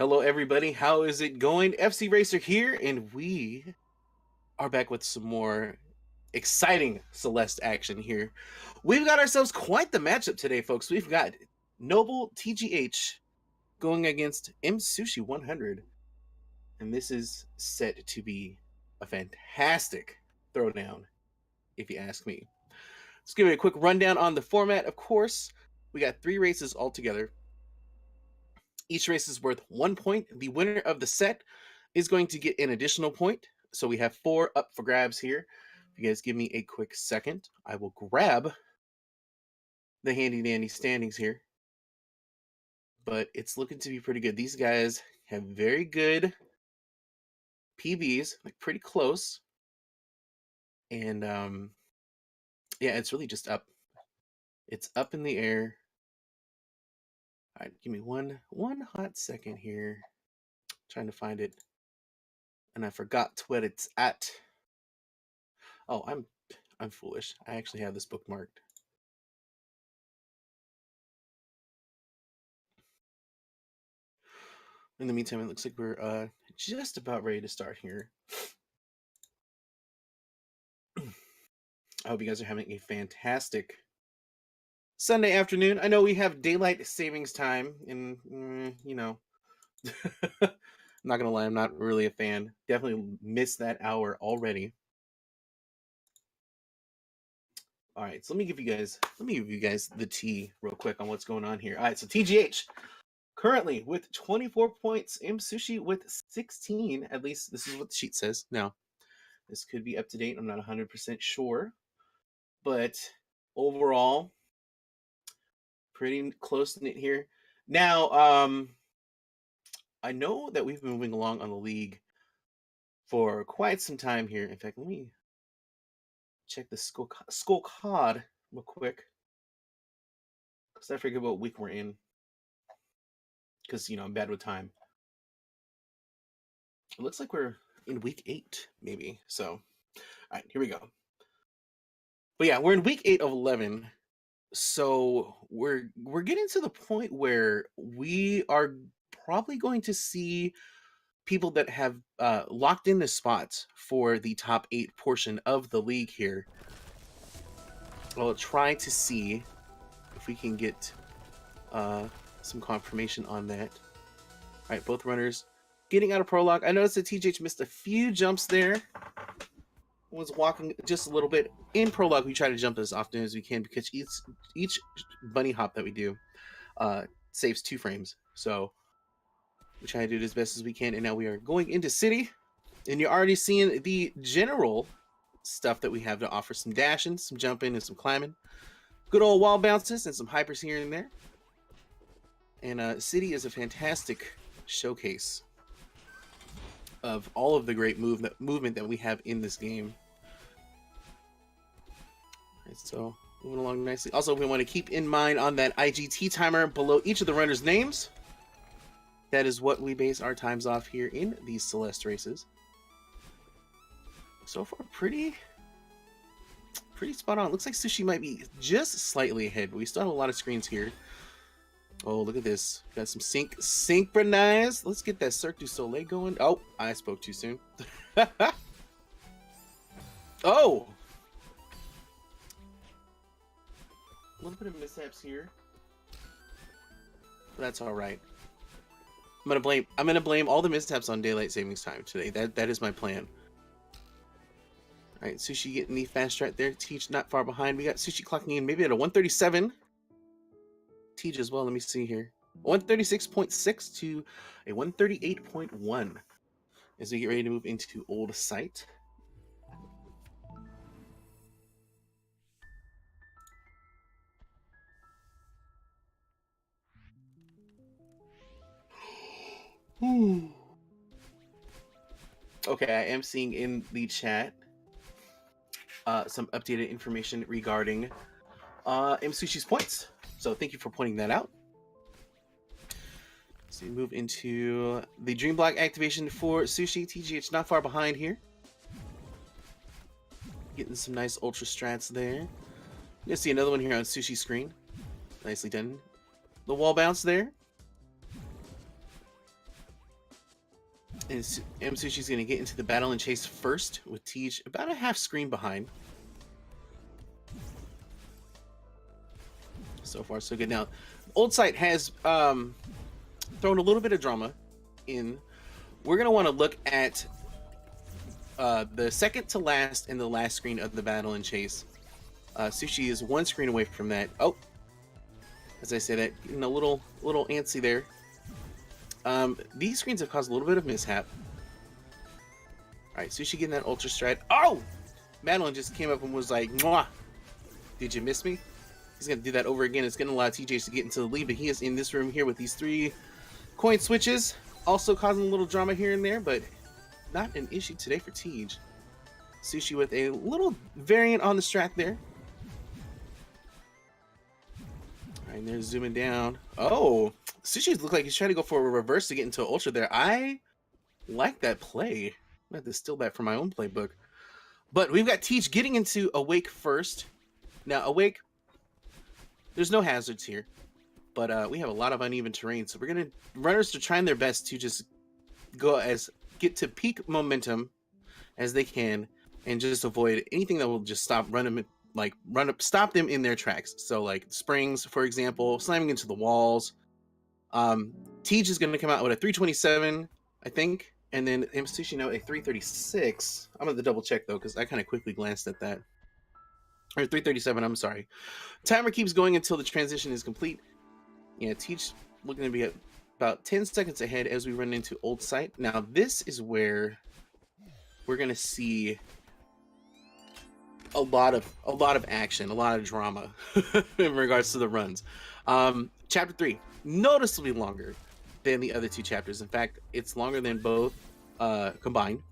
Hello everybody, how is it going? FC Racer here, and we are back with some more exciting Celeste action here. We've got ourselves quite the matchup today, folks. We've got Noble TGH going against Msushi100, and this is set to be a fantastic throwdown, if you ask me. Let's give you a quick rundown on the format. Of course, we got 3 races altogether. Each race is worth 1 point. The winner of the set is going to get an additional point. So we have 4 up for grabs here. If you guys give me a quick second, I will grab the handy dandy standings here. But it's looking to be pretty good. These guys have very good PBs, like pretty close. And yeah, it's really just up. It's up in the air. All right, give me one hot second here. I'm trying to find it. And I forgot what it's at. Oh, I'm foolish. I actually have this bookmarked. In the meantime, it looks like we're just about ready to start here. I hope you guys are having a fantastic Sunday afternoon. I know we have daylight savings time, and you know, I'm not gonna lie, I'm not really a fan. Definitely missed that hour already. All right, so let me give you guys the tea real quick on what's going on here. All right, so TGH currently with 24 points, Msushi with 16. At least this is what the sheet says. Now, this could be up to date. I'm not 100% sure, but overall, pretty close knit here. Now, I know that we've been moving along on the league for quite some time here. In fact, let me check the skull card real quick, because I forget what week we're in. Because, you know, I'm bad with time. It looks like we're in week 8, maybe. So, all right, here we go. But yeah, we're in week 8 of 11. So we're getting to the point where we are probably going to see people that have locked in the spots for the top 8 portion of the league here. I'll try to see if we can get some confirmation on that. All right, both runners getting out of prologue. I noticed that TGH missed a few jumps there. Was walking just a little bit. In prologue, we try to jump as often as we can because each bunny hop that we do saves 2 frames. So we try to do it as best as we can. And now we are going into city, and you're already seeing the general stuff that we have to offer: some dashing, some jumping, and some climbing. Good old wall bounces and some hypers here and there. And city is a fantastic showcase of all of the great movement that we have in this game. Right, so moving along nicely. Also, we want to keep in mind on that IGT timer below each of the runners' names. That is what we base our times off here in these Celeste races. So far, pretty spot on. Looks like Sushi might be just slightly ahead, but we still have a lot of screens here. Oh, look at this. Got some synchronized. Let's get that Cirque du Soleil going. Oh, I spoke too soon. Oh! A little bit of mishaps here. But that's alright. I'm gonna blame all the mishaps on daylight savings time today. That is my plan. Alright, Sushi getting the fast start there. Teach not far behind. We got Sushi clocking in maybe at a 137. Teach as well. Let me see here. 136.6 to a 138.1 as we get ready to move into old site. Okay, I am seeing in the chat some updated information regarding Msushi's points. So thank you for pointing that out. So we move into the Dream Block activation for Sushi. TGH not far behind here. Getting some nice ultra strats there. You'll see another one here on Sushi's screen. Nicely done. The wall bounce there. And Msushi's going to get into the battle and chase first with Tej about a half screen behind. So far, so good. Now, Old Site has thrown a little bit of drama in. We're going to want to look at the second to last and the last screen of the battle and chase. Sushi is one screen away from that. Oh, as I say that, getting a little antsy there. These screens have caused a little bit of mishap. All right, Sushi getting that ultra stride. Oh, Madeline just came up and was like, "Mwah, did you miss me?" He's gonna do that over again. It's gonna allow TJ to get into the lead, but he is in this room here with these 3 coin switches, also causing a little drama here and there, but not an issue today for Tej. Sushi with a little variant on the strat there. All right, they're zooming down. Oh, Sushi looks like he's trying to go for a reverse to get into ultra there. I like that play. I'm gonna have to steal that from my own playbook. But we've got Tej getting into Awake first. Now, Awake, there's no hazards here, but we have a lot of uneven terrain, so runners are trying their best to just get to peak momentum as they can, and just avoid anything that will just stop stop them in their tracks. So like springs, for example, slamming into the walls. Tej is going to come out with a 327, I think, and then Msushi now a 336. I'm going to double check though, because I kind of quickly glanced at that. Or 337, I'm sorry. Timer keeps going until the transition is complete. Yeah, Tej looking to be at about 10 seconds ahead as we run into Old Site. Now, this is where we're going to see a lot of action, a lot of drama in regards to the runs. Chapter 3, noticeably longer than the other 2 chapters. In fact, it's longer than both combined.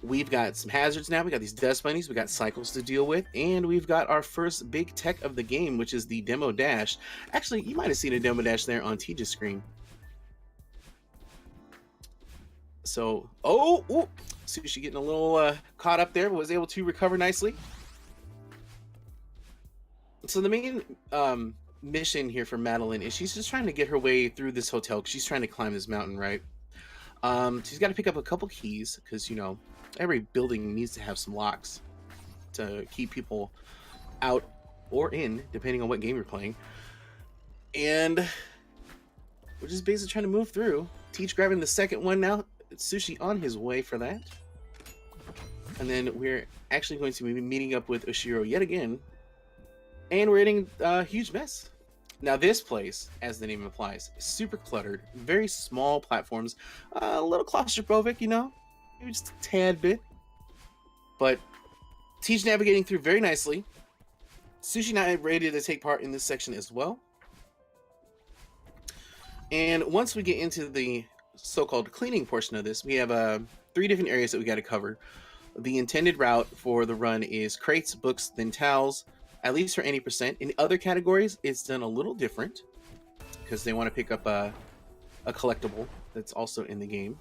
We've got some hazards now. We got these dust bunnies. We got cycles to deal with, and we've got our first big tech of the game, which is the demo dash. Actually, you might have seen a demo dash there on Tej's screen. So, Sushi getting a little caught up there, but was able to recover nicely. So the main mission here for Madeline is she's just trying to get her way through this hotel because she's trying to climb this mountain, right? She's got to pick up a couple keys because, you know, every building needs to have some locks to keep people out or in, depending on what game you're playing. And we're just basically trying to move through. Tej grabbing the second one now. Sushi on his way for that. And then we're actually going to be meeting up with Oshiro yet again. And we're hitting a huge mess. Now this place, as the name implies, is super cluttered. Very small platforms. A little claustrophobic, you know? Maybe just a tad bit. But Tej navigating through very nicely. Sushi now ready to take part in this section as well. And once we get into the so-called cleaning portion of this, we have 3 different areas that we got to cover. The intended route for the run is crates, books, then towels, at least for any percent. In other categories, it's done a little different because they want to pick up a collectible that's also in the game.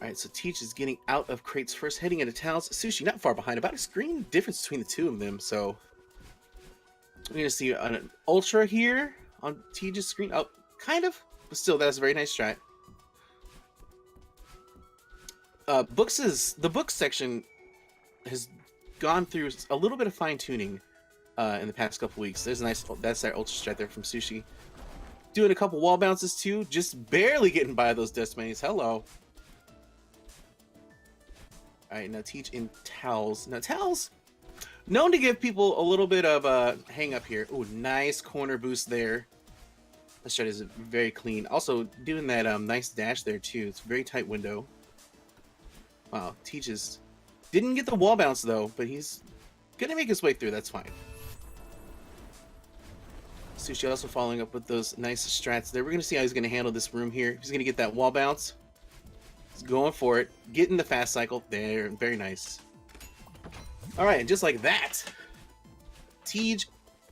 All right, so Tej is getting out of crates first, heading into towels. Sushi not far behind, about a screen difference between the 2 of them. So we're going to see an ultra here on Tej's screen. Oh, kind of, but still, that's a very nice strat. The book section has gone through a little bit of fine-tuning in the past couple weeks. There's a nice, that's that ultra strat there from Sushi. Doing a couple wall bounces too, just barely getting by those dust bunnies. Hello. All right, now Tej in towels. Now towels, known to give people a little bit of a hang up here. Oh, nice corner boost there. That strat is very clean. Also doing that nice dash there too. It's a very tight window. Wow, Tej didn't get the wall bounce though, but he's gonna make his way through. That's fine. Sushi also following up with those nice strats there. We're gonna see how he's gonna handle this room here. He's gonna get that wall bounce. He's going for it. Getting the fast cycle there. Very nice. All right, and just like that, Tej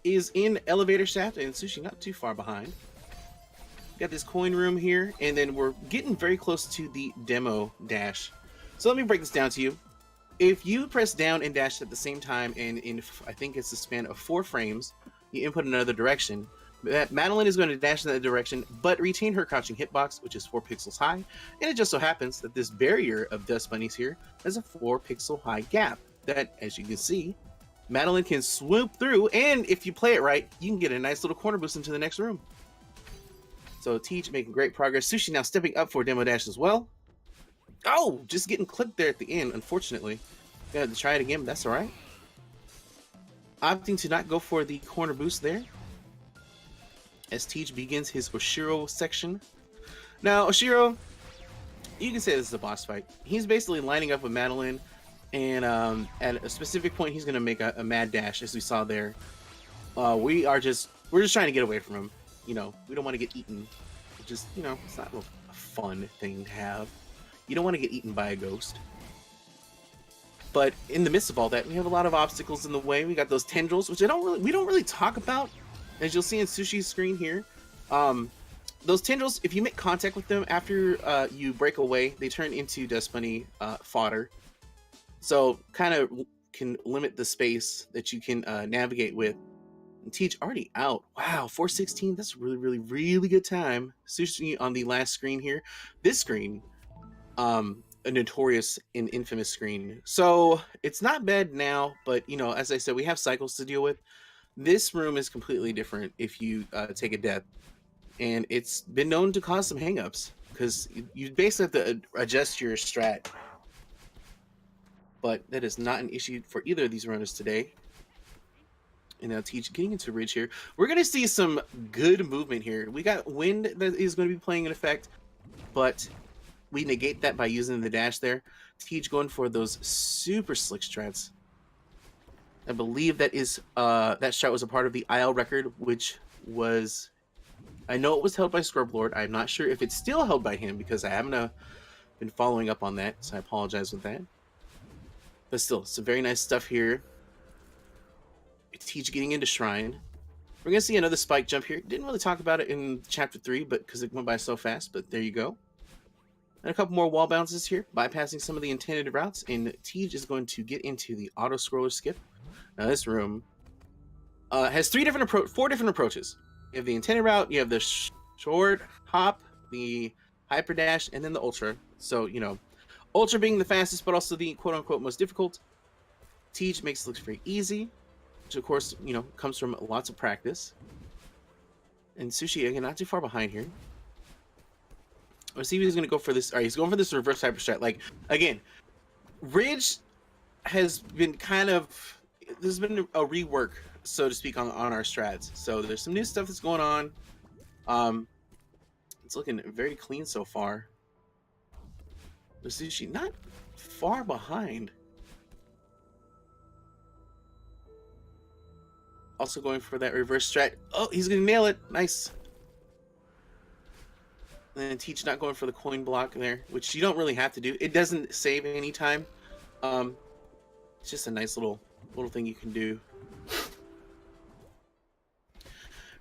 is in elevator shaft, and Sushi not too far behind. Got this coin room here, and then we're getting very close to the demo dash. So let me break this down to you. If you press down and dash at the same time, and in I think it's a span of 4 frames, you input another direction, Madeline is going to dash in that direction, but retain her crouching hitbox, which is 4 pixels high. And it just so happens that this barrier of dust bunnies here has a 4 pixel high gap that, as you can see, Madeline can swoop through. And if you play it right, you can get a nice little corner boost into the next room. So Teach making great progress. Sushi now stepping up for demo dash as well. Oh, just getting clipped there at the end, unfortunately. Got to try it again, but that's all right. Opting to not go for the corner boost there, as Teach begins his Oshiro section. Now, Oshiro, you can say this is a boss fight. He's basically lining up with Madeline, and at a specific point, he's going to make a mad dash, as we saw there. We're just trying to get away from him. You know, we don't want to get eaten. Just, you know, it's not a fun thing to have. You don't want to get eaten by a ghost. But in the midst of all that, we have a lot of obstacles in the way. We got those tendrils, which we don't really talk about, as you'll see in Sushi's screen here. Those tendrils, if you make contact with them after you break away, they turn into dust bunny fodder. So kind of can limit the space that you can navigate with. And Teach already out. Wow, 416. That's a really good time. Sushi on the last screen here. This screen, a notorious and infamous screen. So it's not bad now, but you know, as I said, we have cycles to deal with. This room is completely different if you take a death, and it's been known to cause some hangups because you basically have to adjust your strat. But that is not an issue for either of these runners today. And now Teach getting into Ridge here. We're going to see some good movement here. We got wind that is going to be playing an effect, but we negate that by using the dash there. Teach going for those super slick strats. I believe that is that strat was a part of the IL record, which was, I know it was held by Scrublord. I'm not sure if it's still held by him because I haven't been following up on that, so I apologize with that. But still, some very nice stuff here. Teach getting into Shrine. We're gonna see another spike jump here. Didn't really talk about it in chapter 3, but because it went by so fast. But there you go. And a couple more wall bounces here, bypassing some of the intended routes. And Teach is going to get into the auto scroller skip. Now this room has four different approaches. You have the intended route, you have the short hop, the hyper dash, and then the ultra. So you know, ultra being the fastest, but also the quote unquote most difficult. Teach makes it look very easy, which of course, you know, comes from lots of practice. And Sushi, again, not too far behind here. Let's see if he's going to go for this. All right, he's going for this reverse hyper strat. Like, again, Ridge has been there's been a rework, so to speak, on our strats. So there's some new stuff that's going on. It's looking very clean so far. But Sushi, not far behind. Also going for that reverse strat. Oh, he's gonna nail it. Nice. And then Teach not going for the coin block there, which you don't really have to do. It doesn't save any time. It's just a nice little thing you can do.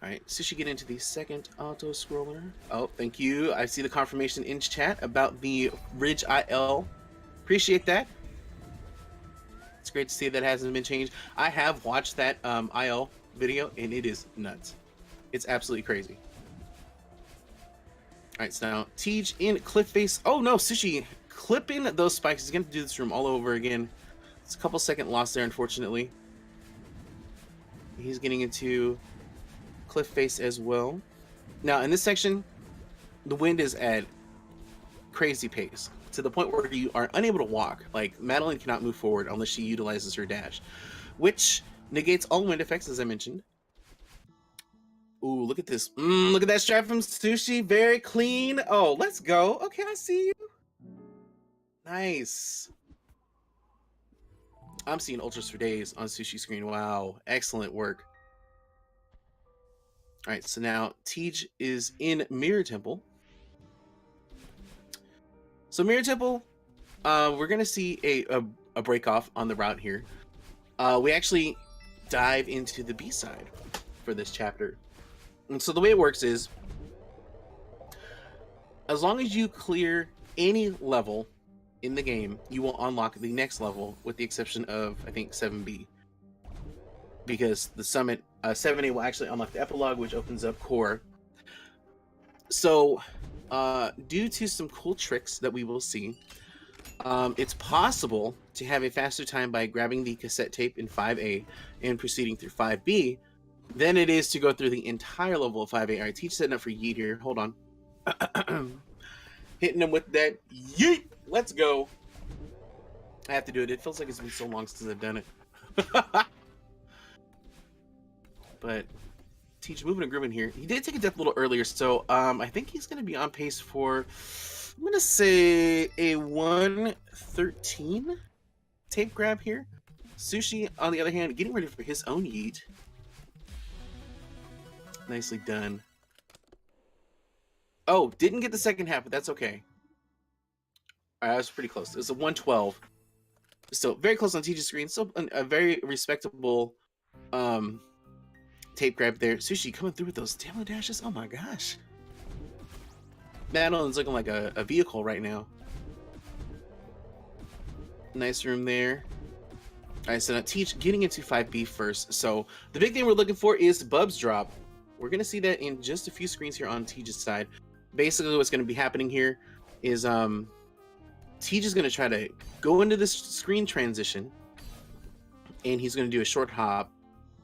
All right, Sushi get into the second auto scroller. Oh, thank you. I see the confirmation in chat about the Ridge IL. Appreciate that. It's great to see that hasn't been changed. I have watched that IL video, and it is nuts. It's absolutely crazy. All right, so now Teach in cliff face. Oh no, Sushi clipping those spikes. He's going to do this room all over again. It's a couple second loss there, unfortunately. He's getting into cliff face as well. Now, in this section, the wind is at crazy pace, to the point where you are unable to walk. Like, Madeline cannot move forward unless she utilizes her dash, which negates all wind effects, as I mentioned. Ooh, look at this. Look at that strat from Sushi. Very clean. Oh, let's go. Okay, I see you. Nice. I'm seeing ultras for days on Sushi's screen. Wow, excellent work. All right, so now Teach is in Mirror Temple. So Mirror Temple, we're gonna see a break off on the route here. We actually dive into the B side for this chapter. And so the way it works is, as long as you clear any level in the game, you will unlock the next level, with the exception of, I think, 7B. because the summit 7A will actually unlock the epilogue, which opens up core. So due to some cool tricks that we will see, it's possible to have a faster time by grabbing the cassette tape in 5A and proceeding through 5B than it is to go through the entire level of 5A. All right, Teach setting up for yeet here. Hold on. Hitting him with that yeet. Let's go. I have to do it. It feels like it's been so long since I've done it. But Teach moving and grooving here. He did take a death a little earlier, so I think he's going to be on pace for, I'm going to say, a 113 tape grab here. Sushi, on the other hand, getting ready for his own yeet. Nicely done. Oh, didn't get the second half, but that's okay. All right, I was pretty close. It was a 112. So very close on Teach's screen. Still a very respectable tape grab there. Sushi coming through with those demo dashes. Oh my gosh. Madeline's looking like a vehicle right now. Nice room there. All right, so now Teach getting into 5B first. So the big thing we're looking for is Bub's drop. We're going to see that in just a few screens here on Teach's side. Basically, what's going to be happening here is Teach is going to try to go into this screen transition, and he's going to do a short hop.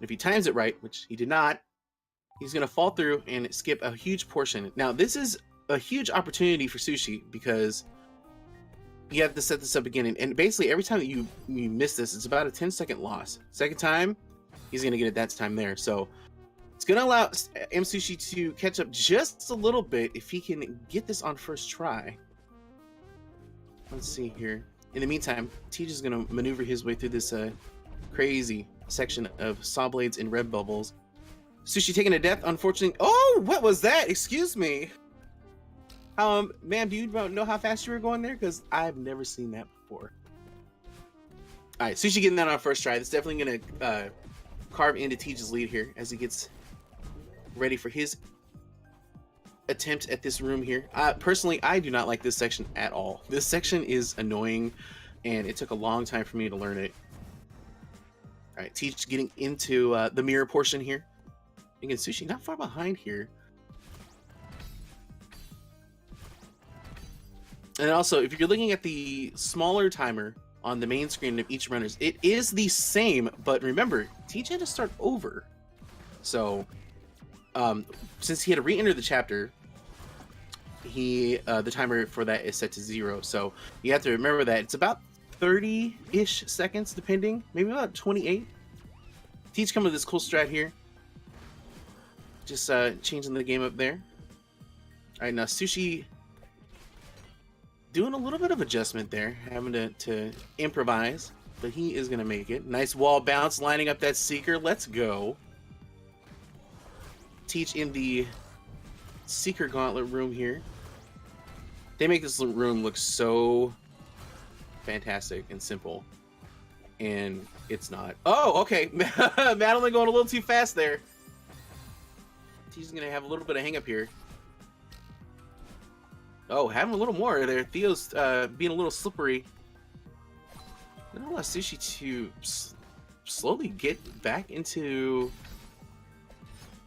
If he times it right, which he did not, he's going to fall through and skip a huge portion. Now, this is a huge opportunity for Sushi because you have to set this up again. And basically, every time that you miss this, it's about a 10-second loss. Second time, he's going to get it that time there. So it's going to allow Msushi to catch up just a little bit if he can get this on first try. Let's see here. In the meantime, Teach is going to maneuver his way through this crazy section of saw blades and red bubbles. Sushi taking a death, unfortunately. Oh, what was that? Excuse me. Ma'am, do you know how fast you were going there? Because I've never seen that before. All right, Sushi getting that on first try. That's definitely going to carve into Teach's lead here as he gets ready for his attempt at this room here. Personally, I do not like this section at all. This section is annoying, and it took a long time for me to learn it. All right, Teach getting into the mirror portion here. Again, Sushi not far behind here. And also, if you're looking at the smaller timer on the main screen of each runners, it is the same, but remember, Teach had to start over. So, since he had to re-enter the chapter, the timer for that is set to 0. So you have to remember that it's about 30-ish seconds, depending, maybe about 28. Teach coming with this cool strat here. Just changing the game up there. All right, now Sushi doing a little bit of adjustment there, having to improvise, but he is going to make it. Nice wall bounce, lining up that Seeker. Let's go. Teach in the Seeker Gauntlet room here. They make this room look so fantastic and simple, and it's not. Oh, okay. Madeline going a little too fast there. Teach's going to have a little bit of hang up here. Oh, having a little more there. Theo's being a little slippery. I don't want Sushi to slowly get back into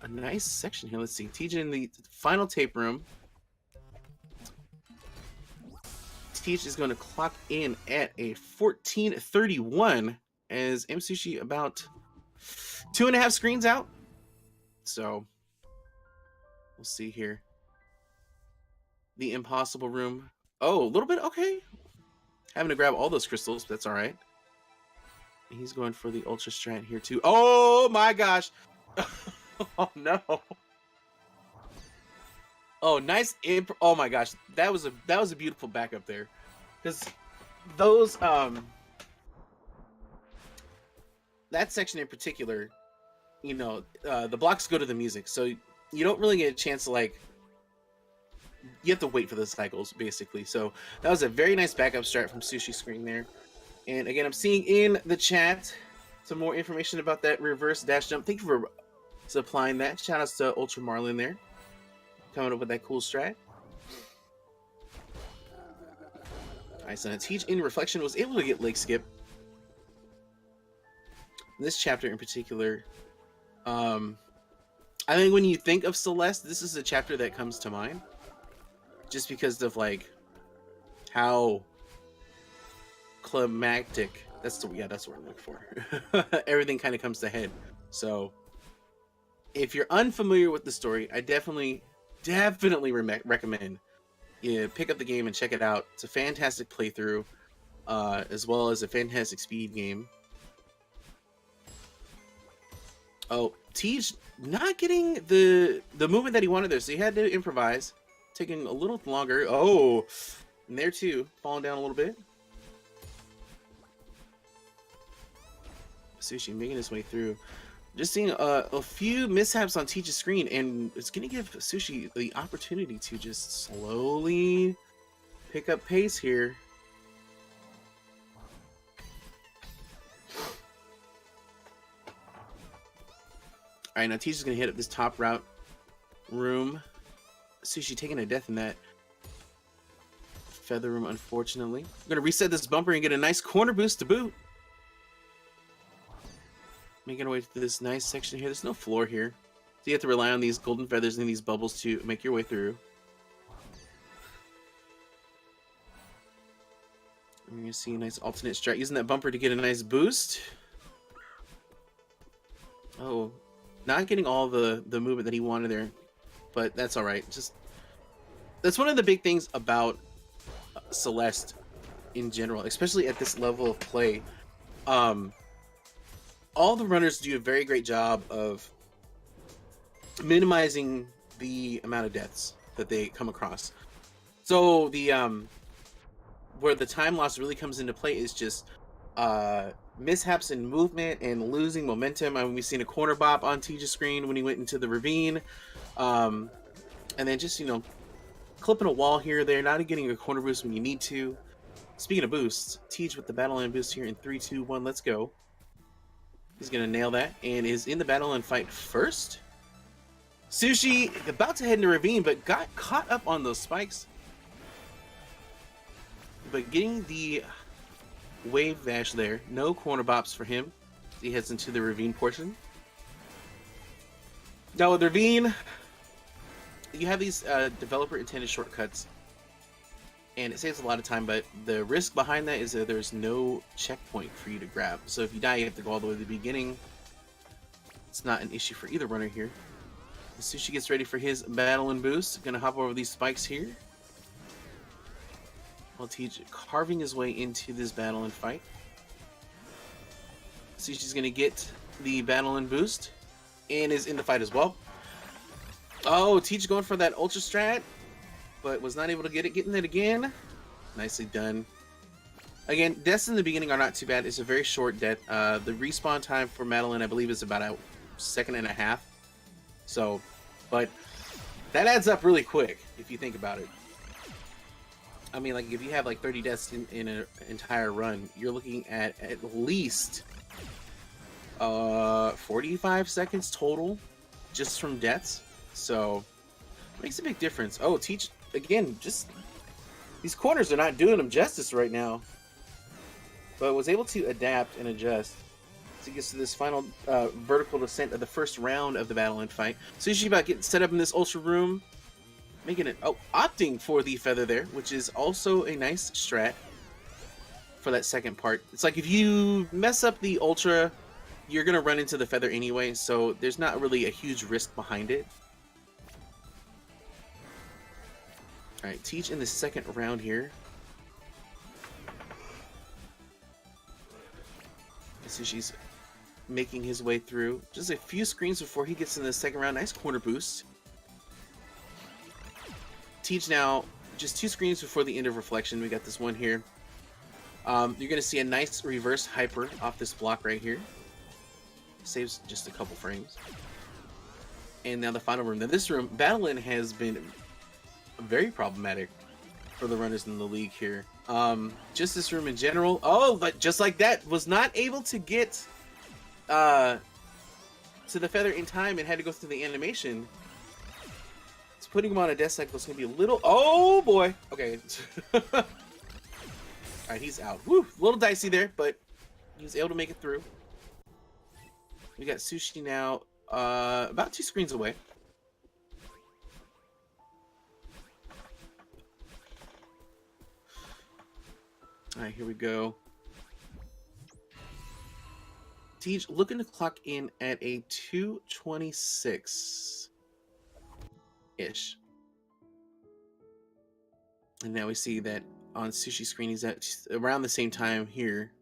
a nice section here. Let's see. Teach in the final tape room. Teach is going to clock in at a 14:31 as Msushi about 2.5 screens out. So we'll see here. The impossible room. Oh, a little bit. Okay. Having to grab all those crystals, but that's all right. He's going for the ultra strat here too. Oh my gosh. Oh no. Oh, nice imp. Oh my gosh. That was a beautiful backup there. Because those that section in particular, you know, the blocks go to the music. So you don't really get a chance to, like, you have to wait for the cycles, basically. So that was a very nice backup strat from Sushi Screen there. And again, I'm seeing in the chat some more information about that reverse dash jump. Thank you for supplying that. Shout outs to Ultra Marlin there, coming up with that cool strat. All right, so Teach in reflection was able to get leg skip. this chapter in particular, I think when you think of Celeste, this is a chapter that comes to mind, just because of like how climactic. That's what I'm looking for. Everything kind of comes to head. So, if you're unfamiliar with the story, I definitely recommend you pick up the game and check it out. It's a fantastic playthrough, as well as a fantastic speed game. Oh, Tej not getting the movement that he wanted there, so he had to improvise, taking a little longer. Oh, and there too, falling down a little bit. Msushi making his way through. Just seeing a few mishaps on Tej's screen, and it's going to give Msushi the opportunity to just slowly pick up pace here. All right, now Tej's going to hit up this top route room. Msushi taking a death in that feather room, unfortunately. I'm going to reset this bumper and get a nice corner boost to boot. Making our way to this nice section here. There's no floor here, so you have to rely on these golden feathers and these bubbles to make your way through. We're gonna see a nice alternate strat using that bumper to get a nice boost. Oh, not getting all the movement that he wanted there, but that's all right. Just that's one of the big things about Celeste in general, especially at this level of play. All the runners do a very great job of minimizing the amount of deaths that they come across. So the where the time loss really comes into play is just mishaps in movement and losing momentum. I mean, we've seen a corner bop on Tej's screen when he went into the ravine, and then just clipping a wall here or there, not getting a corner boost when you need to. Speaking of boosts, Tej with the battle line boost here in 3, 2, 1. Let's go. He's going to nail that and is in the battle and fight first. Msushi about to head into ravine, but got caught up on those spikes. But getting the wave dash there. No corner bops for him. He heads into the ravine portion. Now with ravine, you have these developer intended shortcuts. And it saves a lot of time, but the risk behind that is that there's no checkpoint for you to grab. So if you die, you have to go all the way to the beginning. It's not an issue for either runner here. Msushi gets ready for his battle and boost. Gonna hop over these spikes here. While Tej carving his way into this battle and fight. Msushi's gonna get the battle and boost. And is in the fight as well. Oh, Tej going for that ultra strat. But was not able to get it. Getting it again. Nicely done. Again, deaths in the beginning are not too bad. It's a very short death. The respawn time for Madeline, I believe, is about a second and a half. So, but that adds up really quick if you think about it. I mean, like if you have like 30 deaths in an entire run, you're looking at least 45 seconds total just from deaths. So, makes a big difference. Oh, Tej again, just these corners are not doing him justice right now, but was able to adapt and adjust as he gets to this final vertical descent of the first round of the battle and fight. So he's about getting set up in this ultra room, making it opting for the feather there, which is also a nice strat for that second part. It's like if you mess up the ultra, you're gonna run into the feather anyway, so there's not really a huge risk behind it. Alright, Tej in the second round here. Msushi's making his way through. Just a few screens before he gets in the second round. Nice corner boost. Tej now, just 2 screens before the end of Reflection. We got this one here. You're going to see a nice reverse hyper off this block right here. Saves just a couple frames. And now the final room. Now this room, Battle-In has been very problematic for the runners in the league here. Just this room in general. Oh, but just like that, was not able to get to the feather in time and had to go through the animation. So putting him on a death cycle is going to be a little... Oh, boy. Okay. Alright, he's out. Woo! A little dicey there, but he was able to make it through. We got Sushi now about 2 screens away. All right, here we go. Tej looking to clock in at a 226-ish. And now we see that on Sushi screen, he's at around the same time here.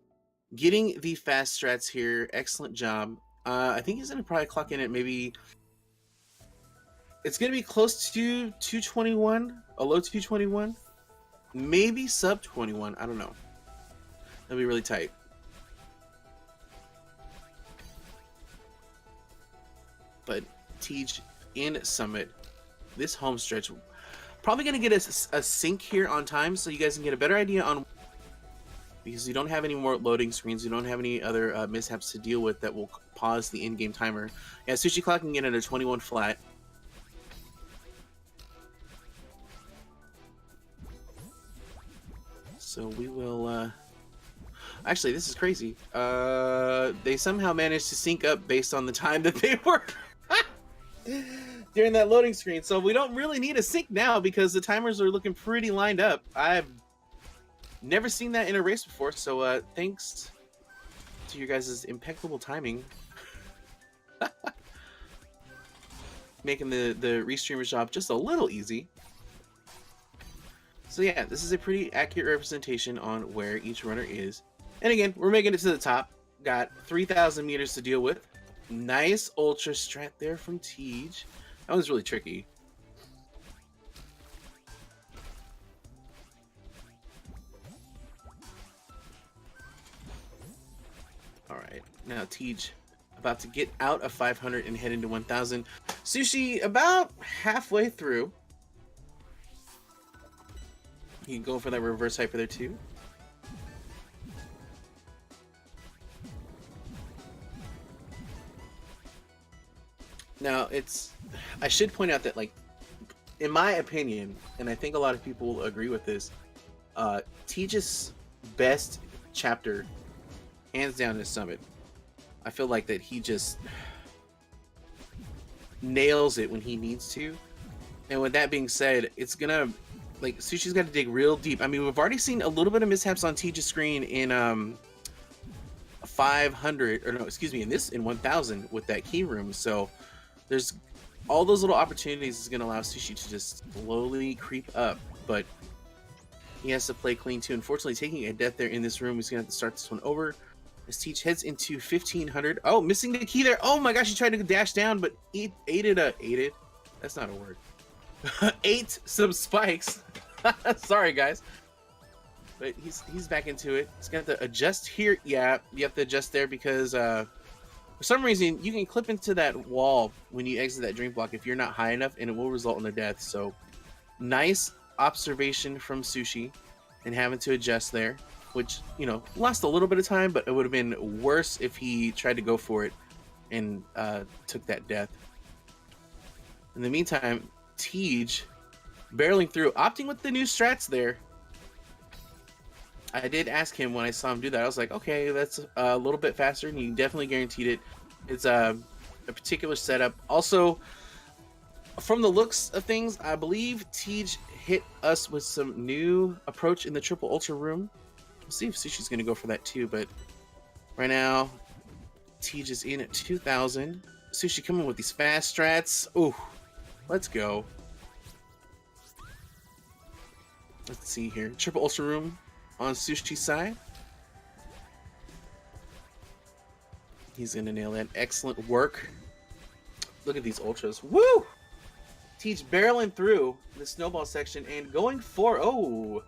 Getting the fast strats here. Excellent job. I think he's going to probably clock in at maybe... It's going to be close to 221, a low 221. Maybe sub 21. I don't know. That'll be really tight. But Tej in Summit, this home stretch, probably going to get a sync here on time so you guys can get a better idea on, because you don't have any more loading screens, you don't have any other mishaps to deal with that will pause the in-game timer. Yeah, Sushi clocking in at a 21 flat. So we will actually, this is crazy. They somehow managed to sync up based on the time that they were during that loading screen. So we don't really need a sync now because the timers are looking pretty lined up. I've never seen that in a race before. So thanks to you guys' impeccable timing. Making the restreamer's job just a little easy. So yeah, this is a pretty accurate representation on where each runner is. And again, we're making it to the top. Got 3,000 meters to deal with. Nice ultra strat there from Tej. That was really tricky. All right, now Tej about to get out of 500 and head into 1,000. Sushi about halfway through. You can go for that reverse hyper there too. Now, I should point out that, like, in my opinion, and I think a lot of people will agree with this, Tej's best chapter, hands down, is Summit. I feel like that he just nails it when he needs to. And with that being said, it's gonna, like, Sushi's got to dig real deep. I mean, we've already seen a little bit of mishaps on Tej's screen in 500, or no, excuse me, in 1000 with that key room. So there's all those little opportunities is going to allow Sushi to just slowly creep up, but he has to play clean too. Unfortunately, taking a death there in this room, he's going to have to start this one over. As Tej heads into 1500. Oh, missing the key there. Oh my gosh, he tried to dash down, but he aided. That's not a word. Ate some spikes. Sorry, guys. But he's back into it. He's got to adjust here. Yeah, you have to adjust there because for some reason you can clip into that wall when you exit that drink block if you're not high enough, and it will result in a death. So nice observation from Sushi and having to adjust there, which, you know, lost a little bit of time, but it would have been worse if he tried to go for it and took that death. In the meantime, Tej barreling through, opting with the new strats there. I did ask him when I saw him do that. I was like, okay, that's a little bit faster, and he definitely guaranteed it. It's a particular setup. Also, from the looks of things, I believe Tej hit us with some new approach in the triple ultra room. We'll see if Sushi's going to go for that too, but right now, Tej is in at 2,000. Sushi coming with these fast strats. Ooh, let's go. Let's see here. Triple ultra room on Sushi's side. He's going to nail that. Excellent work. Look at these ultras. Woo! Tej barreling through the snowball section and going for... Oh!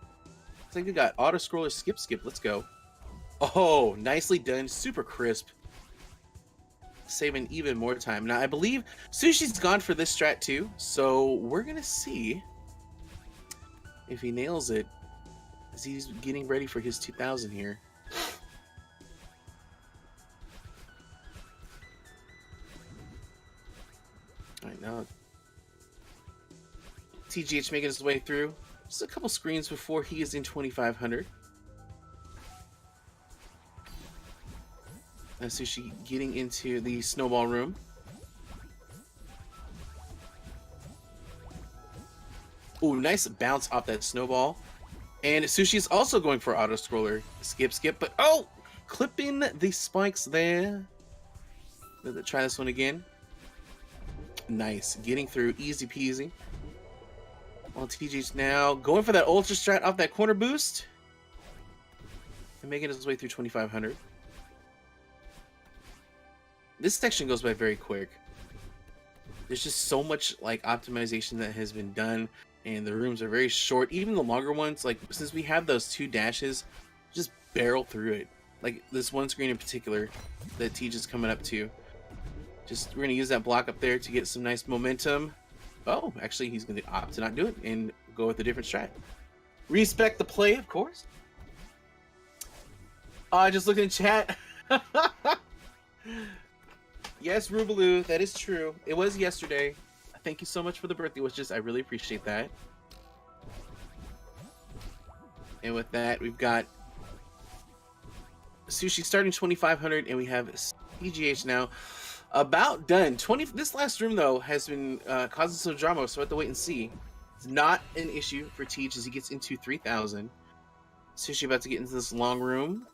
I think we got auto scroller skip. Let's go. Oh, nicely done. Super crisp. Saving even more time. Now, I believe Sushi's gone for this strat too, so we're going to see if he nails it as he's getting ready for his 2,000 here. All right, now TGH making his way through. Just a couple screens before he is in 2,500. Sushi getting into the snowball room. Ooh, nice bounce off that snowball. And Sushi is also going for auto scroller. Skip, skip, but oh! Clipping the spikes there. Let's try this one again. Nice. Getting through, easy peasy. While TJ's now going for that ultra strat off that corner boost. And making his way through 2500. This section goes by very quick. There's just so much like optimization that has been done, and the rooms are very short. Even the longer ones, like since we have those 2 dashes, just barrel through it. Like this one screen in particular that Teach is coming up to. Just we're gonna use that block up there to get some nice momentum. Oh, actually he's gonna opt to not do it and go with a different strat. Respect the play, of course. I just looked in chat. Yes, Rubaloo, that is true. It was yesterday. Thank you so much for the birthday wishes. I really appreciate that. And with that, we've got Sushi starting 2500, and we have PGH now about done. This last room though has been causing some drama, so we have to wait and see. It's not an issue for Teach as he gets into 3000. Sushi about to get into this long room.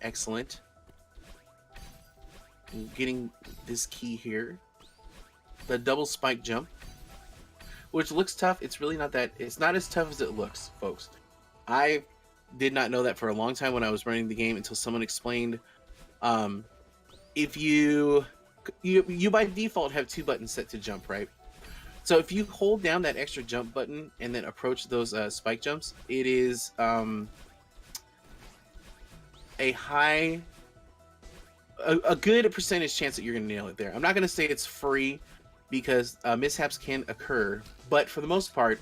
Excellent. And getting this key here, the double spike jump, which looks tough. It's really not that. It's not as tough as it looks, folks. I did not know that for a long time when I was running the game until someone explained. If you by default have 2 buttons set to jump, right? So if you hold down that extra jump button and then approach those spike jumps, it is a good percentage chance that you're gonna nail it there. I'm not gonna say it's free because mishaps can occur, but for the most part,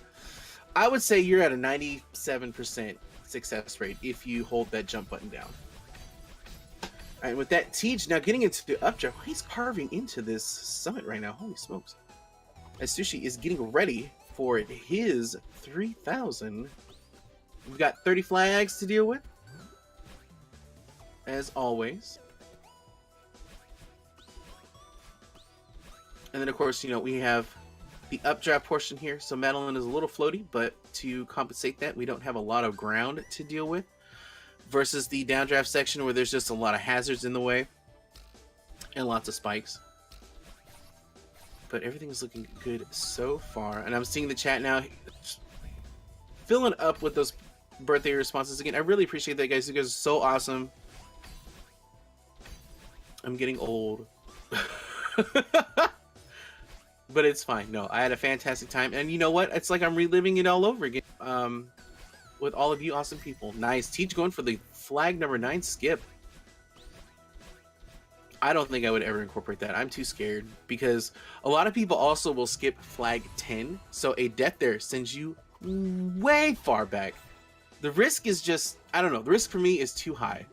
I would say you're at a 97% success rate if you hold that jump button down. All right, with that, Teej now getting into the updraft. He's carving into this summit right now. Holy smokes. As Sushi is getting ready for his 3000. We've got 30 flags to deal with, as always. And then, of course, you know, we have the updraft portion here. So Madeline is a little floaty, but to compensate that, we don't have a lot of ground to deal with versus the downdraft section where there's just a lot of hazards in the way and lots of spikes. But everything is looking good so far. And I'm seeing the chat now filling up with those birthday responses again. I really appreciate that, guys. You guys are so awesome. I'm getting old. But it's fine. No, I had a fantastic time. And you know what? It's like I'm reliving it all over again with all of you awesome people. Nice. Teach going for the flag number 9 skip. I don't think I would ever incorporate that. I'm too scared because a lot of people also will skip flag 10. So a death there sends you way far back. The risk is just, I don't know. The risk for me is too high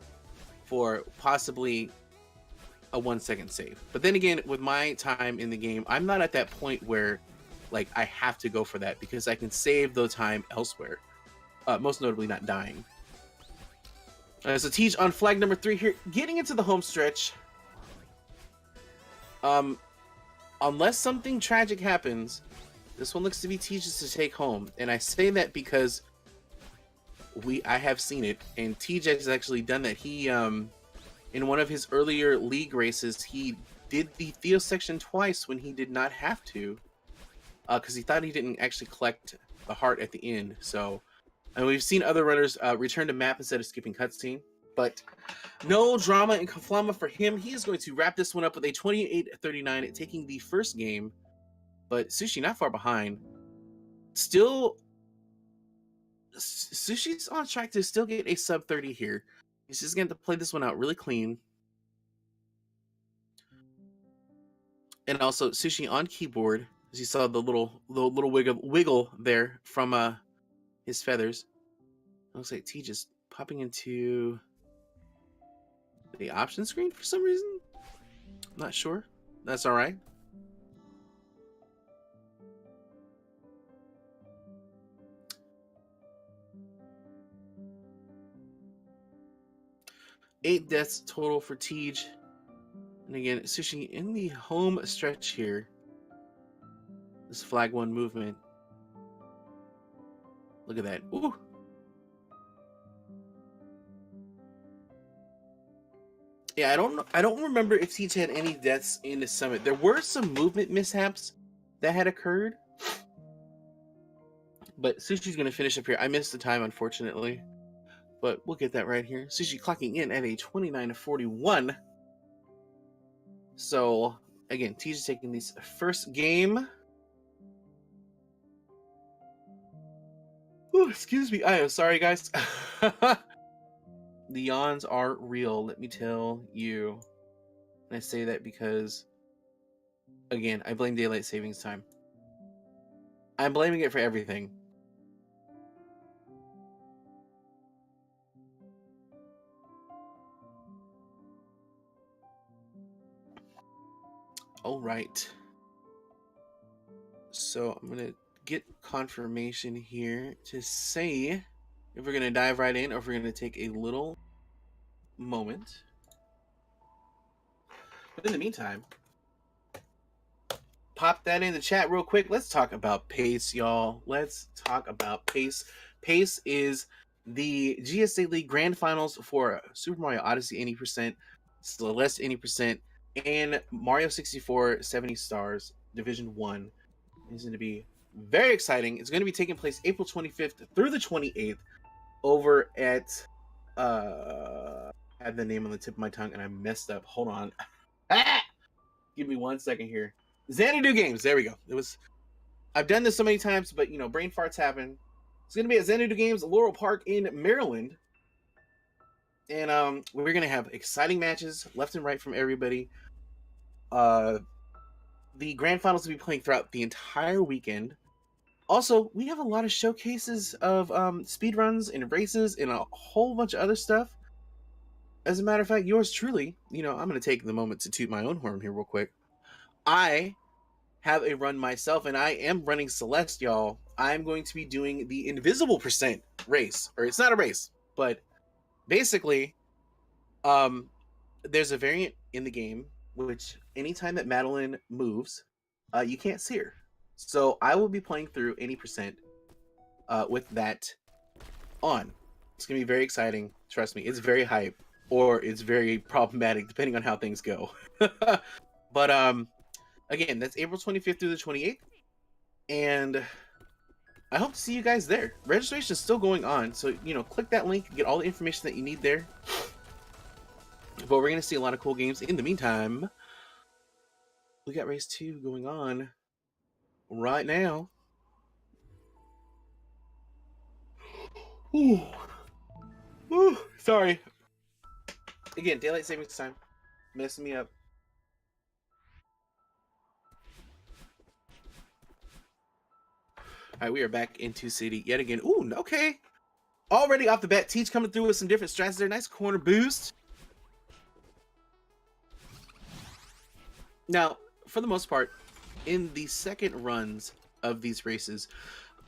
for possibly a 1-second save. But then again, with my time in the game, I'm not at that point where like I have to go for that because I can save the time elsewhere. Most notably not dying. So Teach on flag number 3 here, getting into the home stretch. Unless something tragic happens, this one looks to be Teach's to take home. And I say that because I have seen it, and TJ has actually done that. He in one of his earlier league races, he did the Theo section twice when he did not have to, because he thought he didn't actually collect the heart at the end. So, and we've seen other runners return to map instead of skipping cutscene. But no drama and Kaflama for him. He is going to wrap this one up with a 28-39, taking the first game. But Sushi not far behind. Still, Sushi's on track to still get a sub 30 here. He's just going to play this one out really clean. And also Sushi on keyboard, as you saw the little wiggle there from his feathers. Looks like T just popping into the option screen for some reason. Not sure. That's all right. Eight deaths total for Tej. And again, Sushi in the home stretch here. This flag one movement. Look at that. Ooh. Yeah, I don't remember if Teach had any deaths in the summit. There were some movement mishaps that had occurred. But Sushi's gonna finish up here. I missed the time, unfortunately. But we'll get that right here. Sushi clocking in at a 29-41. So again, Teach is taking this first game. Oh, excuse me. I am sorry, guys. The yawns are real, let me tell you. And I say that because, again, I blame daylight savings time. I'm blaming it for everything. All right. So I'm going to get confirmation here to say if we're going to dive right in or if we're going to take a little moment. But in the meantime, pop that in the chat real quick. Let's talk about pace, y'all. Let's talk about pace. Pace is the GSA League Grand Finals for Super Mario Odyssey 80%, Celeste 80%, and Mario 64 70 stars Division 1. It's going to be very exciting. It's going to be taking place April 25th through the 28th over at I had the name on the tip of my tongue and I messed up. Hold on. Give me 1 second here. Xanadu Games. There we go. I've done this so many times, but you know, brain farts happen. It's gonna be at Xanadu Games, Laurel Park in Maryland. And we're gonna have exciting matches left and right from everybody. The grand finals will be playing throughout the entire weekend. Also, we have a lot of showcases of speed runs and races and a whole bunch of other stuff. As a matter of fact, yours truly, you know, I'm going to take the moment to toot my own horn here real quick. I have a run myself, and I am running Celeste, y'all. I'm going to be doing the Invisible % race. Or it's not a race, but basically, there's a variant in the game, which anytime that Madeline moves, you can't see her. So I will be playing through any % with that on. It's going to be very exciting. Trust me, it's very hype. Or it's very problematic, depending on how things go. But again, that's April 25th through the 28th. And I hope to see you guys there. Registration is still going on. So, you know, click that link, get all the information that you need there. But we're going to see a lot of cool games. In the meantime, we got race 2 going on right now. Ooh. Ooh, sorry. Again, daylight savings time. Messing me up. All right, we are back into City yet again. Ooh, okay. Already off the bat, Teach coming through with some different strats there. Nice corner boost. Now, for the most part, in the second runs of these races,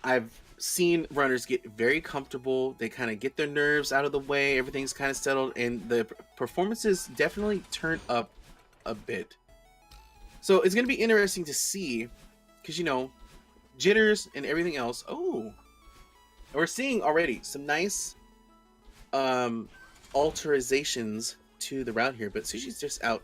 I've seen runners get very comfortable. They kind of get their nerves out of the way. Everything's kind of settled, and the performances definitely turn up a bit. So it's going to be interesting to see, because, you know, jitters and everything else. Oh, we're seeing already some nice alterizations to the route here, but Sushi's just out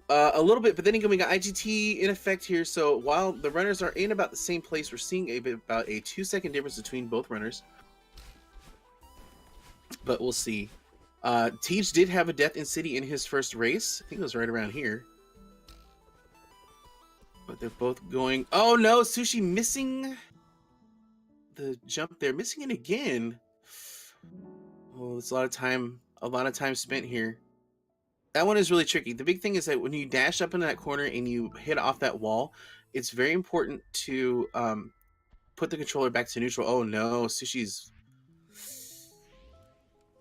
a little bit. But then again, we got IGT in effect here. So while the runners are in about the same place, we're seeing about a 2-second difference between both runners. But we'll see. Teach did have a death in City in his first race. I think it was right around here. But they're both going. Oh no, Sushi missing the jump there, missing it again. Oh, it's a lot of time spent here. That one is really tricky. The big thing is that when you dash up into that corner and you hit off that wall, it's very important to put the controller back to neutral. Oh no, Sushi's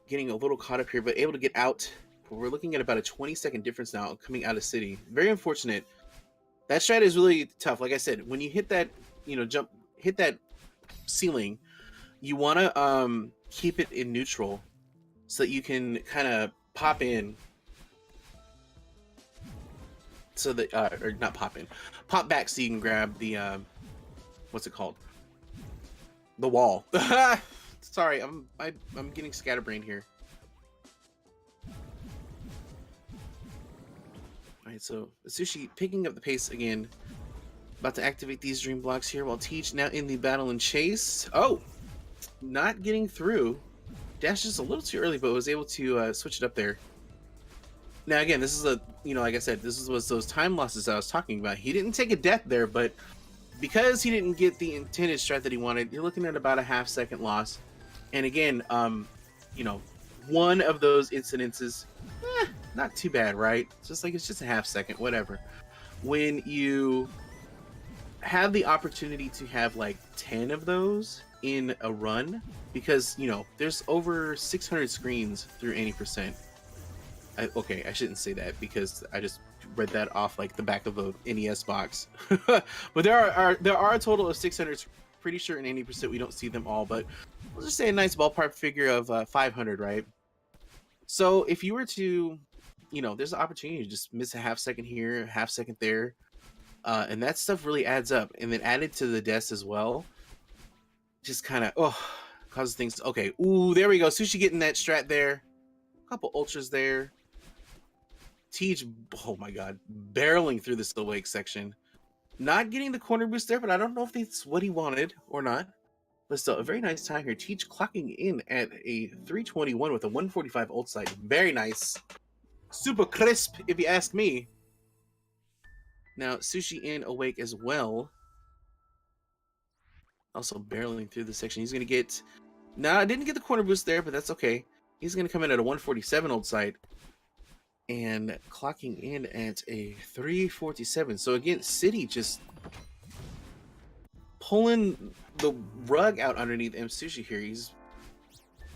getting a little caught up here, but able to get out. But we're looking at about a 20-second difference now coming out of City. Very unfortunate. That strat is really tough. Like I said, when you hit that, you know, hit that ceiling, you want to keep it in neutral so that you can kind of pop in so that or not pop in, pop back so you can grab the what's it called? The wall. Sorry, I'm getting scatterbrained here. All right, so Msushi picking up the pace again. About to activate these dream blocks here while Teach now in the battle and chase. Oh, not getting through. Dash just a little too early, but was able to switch it up there. Now again, this is like I said, this was those time losses I was talking about. He didn't take a death there, but because he didn't get the intended strat that he wanted, you're looking at about a half-second loss. And again, one of those incidences, not too bad, right? It's just a half-second, whatever. When you have the opportunity to have like 10 of those in a run, because there's over 600 screens through 80%. Okay, I shouldn't say that because I just read that off like the back of a NES box. But there are a total of 600. Pretty sure in 80% we don't see them all, but let's just say a nice ballpark figure of 500, right? So if you were to, there's an opportunity to just miss a half-second here, a half-second there, and that stuff really adds up. And then added to the deaths as well, just kind of causes things. Okay, ooh, there we go. Sushi getting that strat there. A couple ultras there. Teach, oh my god, barreling through this awake section. Not getting the corner boost there, but I don't know if that's what he wanted or not. But still, a very nice time here. Teach clocking in at a 321 with a 145 ult sight. Very nice. Super crisp, if you ask me. Now, Sushi in awake as well. Also barreling through the section. He's going to get... Nah, I didn't get the corner boost there, but that's okay. He's going to come in at a 147 ult sight. And clocking in at a 347. So again, City just pulling the rug out underneath Msushi here.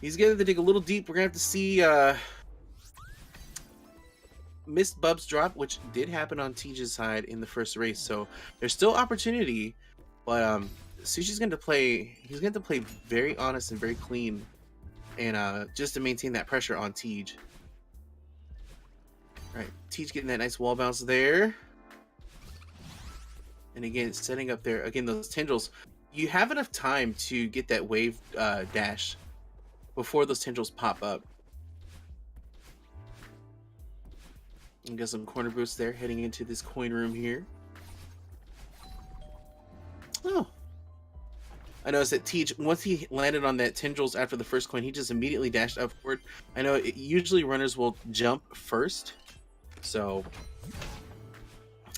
He's getting to dig a little deep. We're gonna have to see missed Bub's drop, which did happen on Teja's side in the first race. So there's still opportunity, but Sushi's going to play. He's going to play very honest and very clean, and just to maintain that pressure on Tej. All right, Tej getting that nice wall bounce there. And again, setting up there. Again, those tendrils. You have enough time to get that wave dash before those tendrils pop up. And got some corner boosts there heading into this coin room here. Oh. I noticed that Tej, once he landed on that tendrils after the first coin, he just immediately dashed upward. I know usually runners will jump first. So,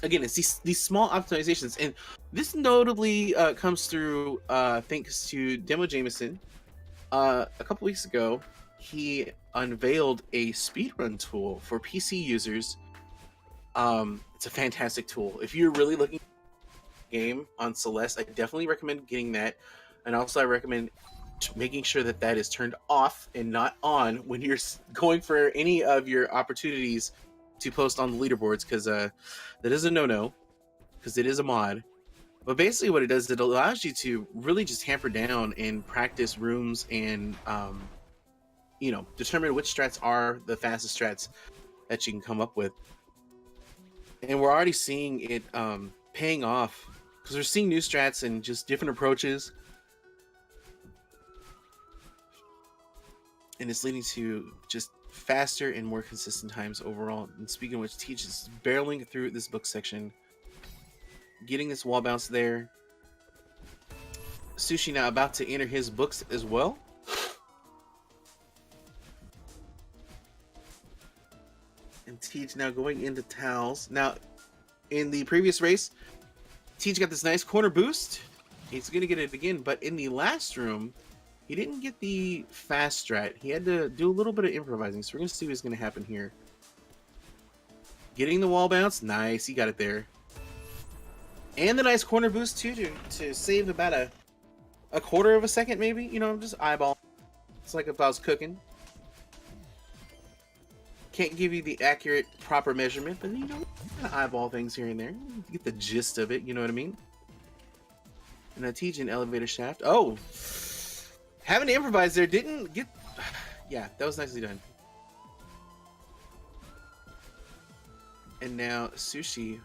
again, it's these small optimizations. And this notably comes through thanks to Demo Jameson. A couple weeks ago, he unveiled a speedrun tool for PC users. It's a fantastic tool. If you're really looking at the game on Celeste, I definitely recommend getting that. And also I recommend making sure that that is turned off and not on when you're going for any of your opportunities to post on the leaderboards, because that is a no-no, because it is a mod. But basically what it does, it allows you to really just hamper down and practice rooms and determine which strats are the fastest strats that you can come up with. And we're already seeing it paying off, because we're seeing new strats and just different approaches. And it's leading to just faster and more consistent times overall. And speaking of which, Teach is barreling through this book section, getting this wall bounce there. Sushi now about to enter his books as well. And Teach now going into towels. Now, in the previous race, Teach got this nice corner boost. He's going to get it again, but in the last room, he didn't get the fast strat. He had to do a little bit of improvising, so we're going to see what's going to happen here. Getting the wall bounce. Nice, he got it there. And the nice corner boost, too, to save about a quarter of a second, maybe. Just eyeball. It's like if I was cooking. Can't give you the accurate, proper measurement, but kind of eyeball things here and there. You get the gist of it, you know what I mean? And I teach an elevator shaft. Oh! Having to improvise there didn't get... Yeah, that was nicely done. And now Sushi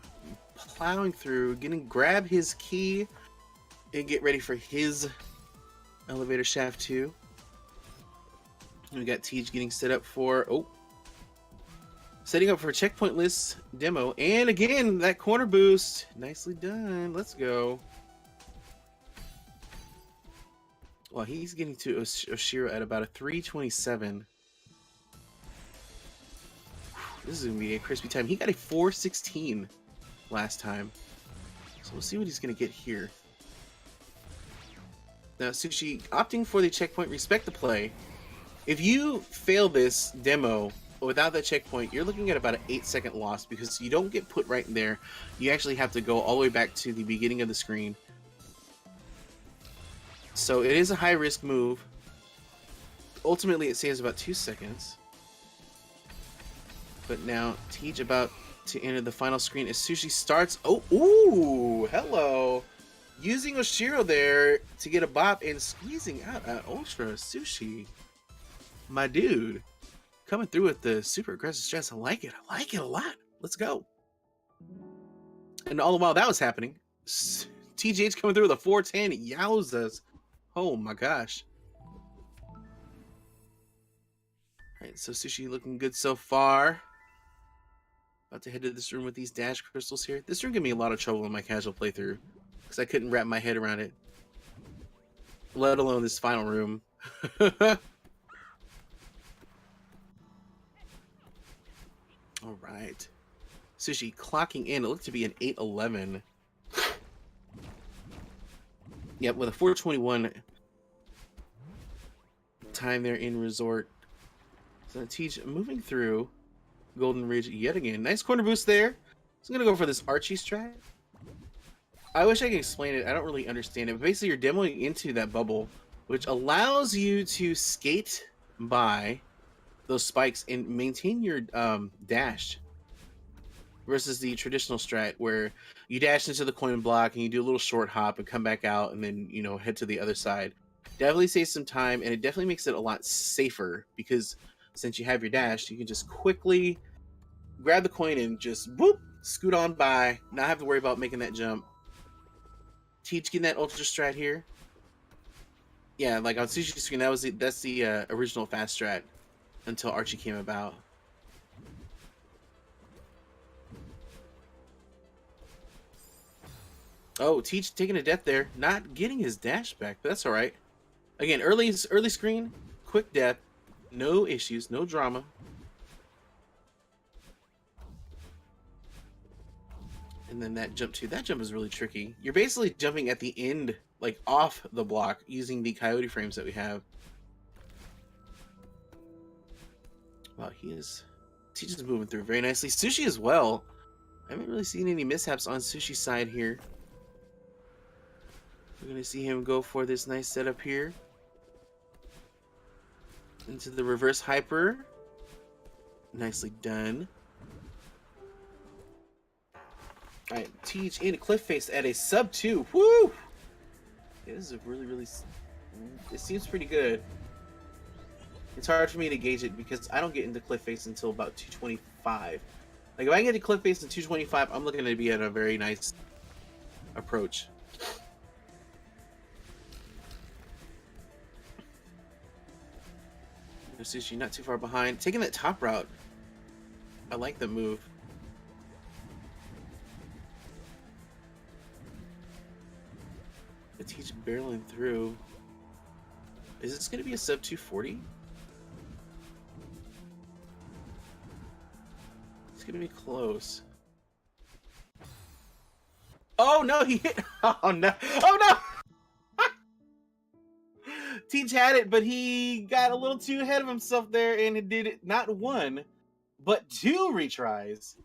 plowing through, grab his key and get ready for his elevator shaft 2. We got Tej getting set up for setting up for a checkpoint list demo, and again that corner boost, nicely done. Let's go. Well, he's getting to Oshiro at about a 327. This is gonna be a crispy time. He got a 416 last time, so we'll see what he's gonna get here. Now Sushi opting for the checkpoint. Respect the play. If you fail this demo without that checkpoint, you're looking at about an 8-second loss, because you don't get put right in there. You actually have to go all the way back to the beginning of the screen. So it is a high-risk move. Ultimately, it saves about 2 seconds. But now, Tej about to enter the final screen as Sushi starts. Oh, ooh, hello. Using Oshiro there to get a bop and squeezing out an Ultra. Sushi, my dude, coming through with the super aggressive stress. I like it. I like it a lot. Let's go. And all the while that was happening, TGH coming through with a 410. Yowzas. Oh my gosh. Alright, so Sushi looking good so far. About to head to this room with these dash crystals here. This room gave me a lot of trouble in my casual playthrough, because I couldn't wrap my head around it. Let alone this final room. Alright. Sushi clocking in. It looked to be an 811. Yep, with a 421 time there in Resort. So Tej moving through Golden Ridge yet again. Nice corner boost there. So I'm going to go for this Archie strat. I wish I could explain it. I don't really understand it. But basically, you're demoing into that bubble, which allows you to skate by those spikes and maintain your dash, versus the traditional strat where you dash into the coin block and you do a little short hop and come back out and then, you know, head to the other side. Definitely saves some time, and it definitely makes it a lot safer, because since you have your dash, you can just quickly grab the coin and just whoop, scoot on by, not have to worry about making that jump. Tej getting that ultra strat here. Yeah, like on Sushi's screen, that's the original fast strat until Archie came about. Oh, Tej taking a death there, not getting his dash back, but that's all right. Again, early screen, quick death, no issues, no drama. And then that jump too. That jump is really tricky. You're basically jumping at the end, like off the block, using the coyote frames that we have. Wow, Tej is moving through very nicely. Sushi as well. I haven't really seen any mishaps on Sushi's side here. We're gonna see him go for this nice setup here into the reverse hyper. Nicely done. Alright, Tej in cliff face at a sub 2. Woo! Yeah, this is a really it seems pretty good. It's hard for me to gauge it because I don't get into cliff face until about 225. Like if I get to cliff face in 225, I'm looking to be at a very nice approach. Sushi not too far behind, taking that top route. I like the move. The Tej barreling through. Is this going to be a sub 240? It's going to be close. Oh no, he hit. Oh no. Oh no. Tej had it, but he got a little too ahead of himself there and did it not one, but 2 retries.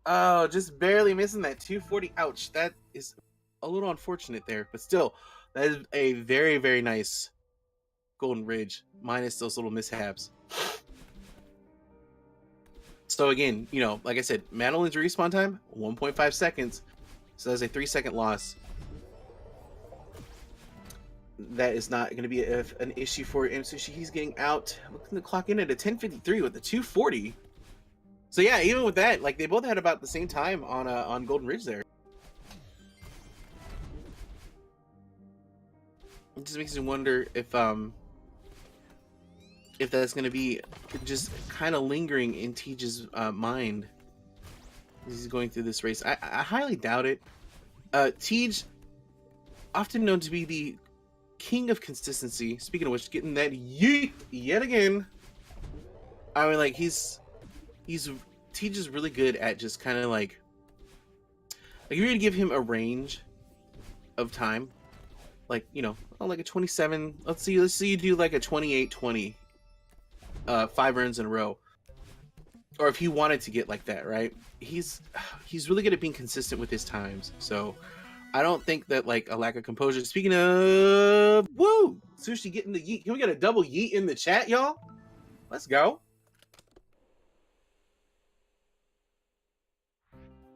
Oh, just barely missing that 240. Ouch. That is a little unfortunate there, but still, that is a very nice Golden Ridge, minus those little mishaps. So again, you know, like I said, Madeline's respawn time, 1.5 seconds. So that's a 3-second loss. That is not going to be an issue for Msushi. He's getting out. Looking to clock in at a 10:53 with a 240. So yeah, even with that, like they both had about the same time on Golden Ridge there. It just makes me wonder if that's going to be just kind of lingering in Teej's mind as he's going through this race. I highly doubt it. Teej, often known to be the king of consistency. Speaking of which, getting that yeet yet again. I mean, like Teej is really good at just kind of like if you're gonna give him a range of time, like like a 27. Let's see you do like a 28-20, 5 runs in a row, or if he wanted to get like that, right? He's really good at being consistent with his times. So I don't think that like a lack of composure. Speaking of, woo, Sushi getting the yeet. Can we get a double yeet in the chat, y'all? Let's go.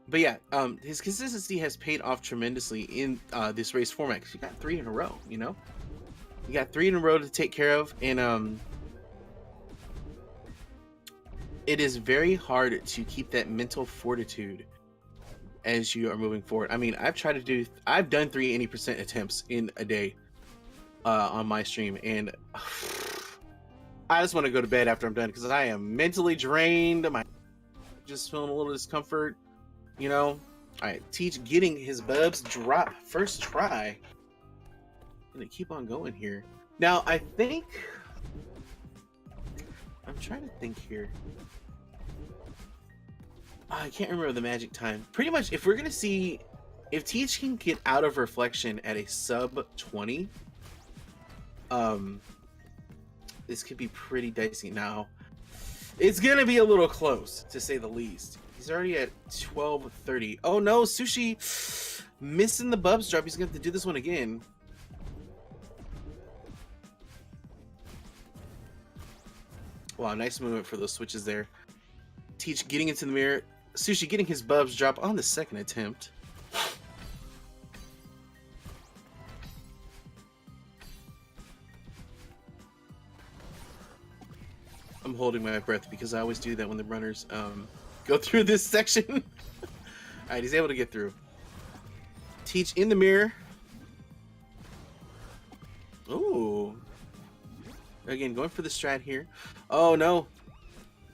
But yeah, his consistency has paid off tremendously in this race format because you got 3 in a row. You got 3 in a row to take care of, and it is very hard to keep that mental fortitude as you are moving forward. I mean, I've done 380% attempts in a day on my stream, and I just want to go to bed after I'm done because I am mentally drained. I'm just feeling a little discomfort. All right, Teej getting his bubs drop first try. Gonna keep on going here. Now, I'm trying to think here. I can't remember the magic time. Pretty much, if we're gonna see if Teej can get out of reflection at a sub 20, this could be pretty dicey. Now, it's gonna be a little close to say the least. He's already at 12:30. Oh no, Sushi missing the bubs drop. He's gonna have to do this one again. Wow, nice movement for those switches there. Teej getting into the mirror. Sushi getting his bubs drop on the second attempt. I'm holding my breath because I always do that when the runners go through this section. All right, he's able to get through. Teej in the mirror. Ooh. Again, going for the strat here. Oh no.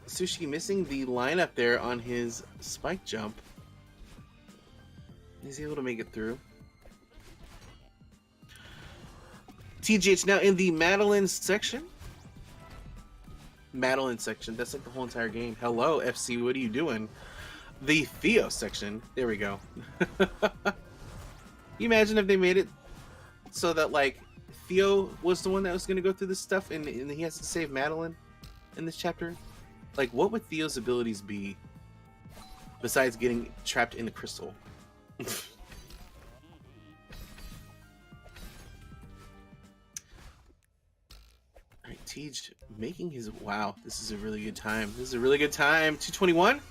Sushi missing the lineup there on his spike jump. He's able to make it through. TGH now in the Madeline section. That's like the whole entire game. Hello, FC, what are you doing? The Theo section. There we go. You imagine if they made it so that like Theo was the one that was going to go through this stuff and he has to save Madeline in this chapter? Like, what would Theo's abilities be besides getting trapped in the crystal? Alright, Teej making his... Wow, this is a really good time. 221.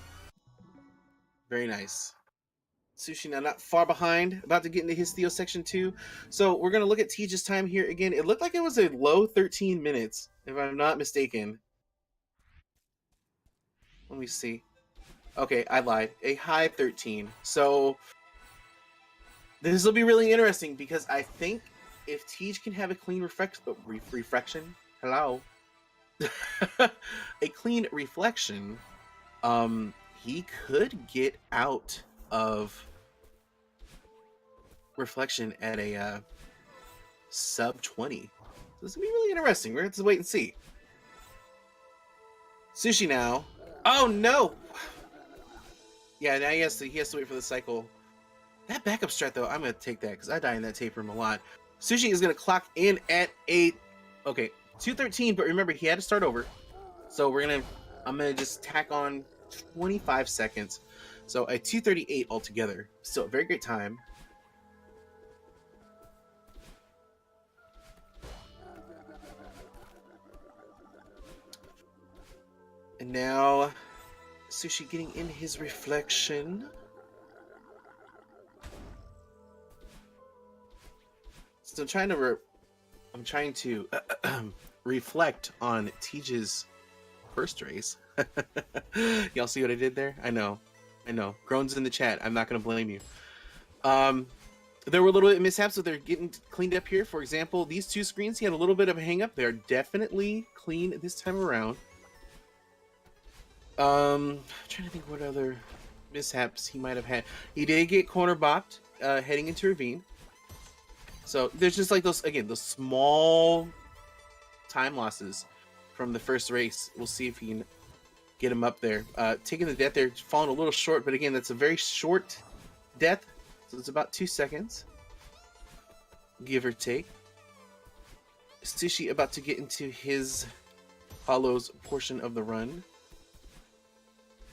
Very nice. Sushi now not far behind, about to get into his Theo section 2. So we're going to look at Teej's time here again. It looked like it was a low 13 minutes, if I'm not mistaken. Let me see. Okay, I lied. A high 13. So this will be really interesting because I think if Teej can have a clean reflection, hello, a clean reflection, he could get out of reflection at a sub 20. So this will be really interesting. We're going to wait and see. Sushi now. Oh no! Yeah, now he has to wait for the cycle. That backup strat though, I'm gonna take that because I die in that tape room a lot. Sushi is gonna clock in at 2:13, but remember he had to start over. So I'm gonna just tack on 25 seconds. So a 2:38 altogether. Still a very great time. And now Sushi getting in his reflection. So I'm trying to reflect on Teej's first race. Y'all see what I did there? I know. Groans in the chat. I'm not gonna blame you. There were little mishaps, so they're getting cleaned up here. For example, these two screens, he had a little bit of a hang up. They're definitely clean this time around. I'm trying to think what other mishaps he might have had. He did get corner bopped heading into ravine. So there's just like those small time losses from the first race. We'll see if he can get him up there. Taking the death there, falling a little short, but again, that's a very short death. So it's about 2 seconds, give or take. Sushi about to get into his Hollows portion of the run.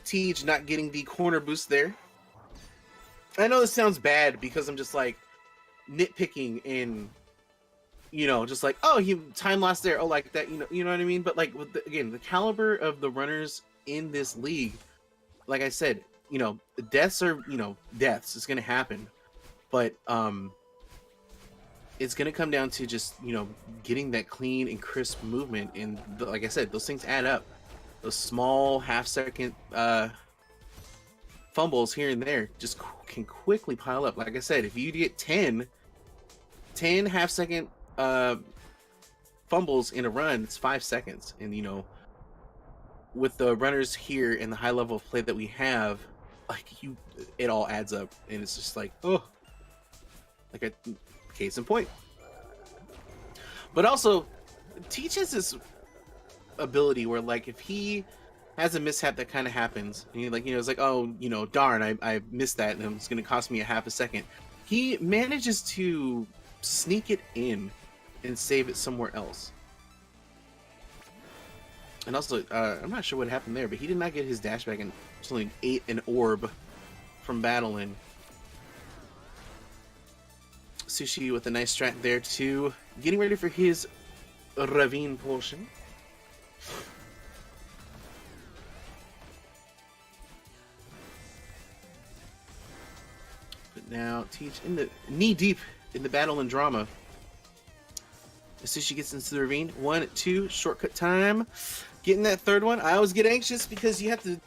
Tej not getting the corner boost there. I know this sounds bad because I'm just like nitpicking in, just like, oh, he time lost there, oh, like that, you know what I mean? But like with the caliber of the runners in this league, like I said, deaths are, deaths. It's gonna happen, but it's gonna come down to just getting that clean and crisp movement, and like I said, those things add up. Those small half-second fumbles here and there just can quickly pile up. Like I said, if you get 10 half-second fumbles in a run, it's 5 seconds, and with the runners here and the high level of play that we have, like it all adds up, and it's just like, oh, like a case in point. But also, teaches this ability where, like, if he has a mishap that kind of happens, and he it's like, oh, darn, I missed that, and it's going to cost me a half a second. He manages to sneak it in and save it somewhere else. And also, I'm not sure what happened there, but he did not get his dash back and something ate an orb from battling. Sushi with a nice strat there too, getting ready for his ravine portion. But now Tej in the knee deep in the battle and drama. Sushi gets into the ravine. 1, 2, shortcut time. Getting that third one. I always get anxious because you have to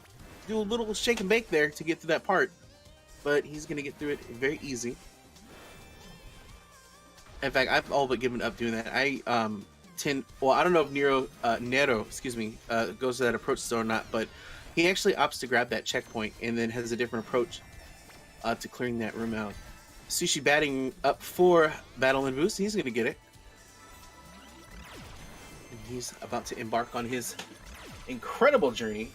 do a little shake and bake there to get through that part. But he's going to get through it very easy. In fact, I've all but given up doing that. I don't know if Nero, goes to that approach still or not, but he actually opts to grab that checkpoint and then has a different approach to clearing that room out. Sushi batting up for Battle and Boost. He's going to get it. And he's about to embark on his incredible journey.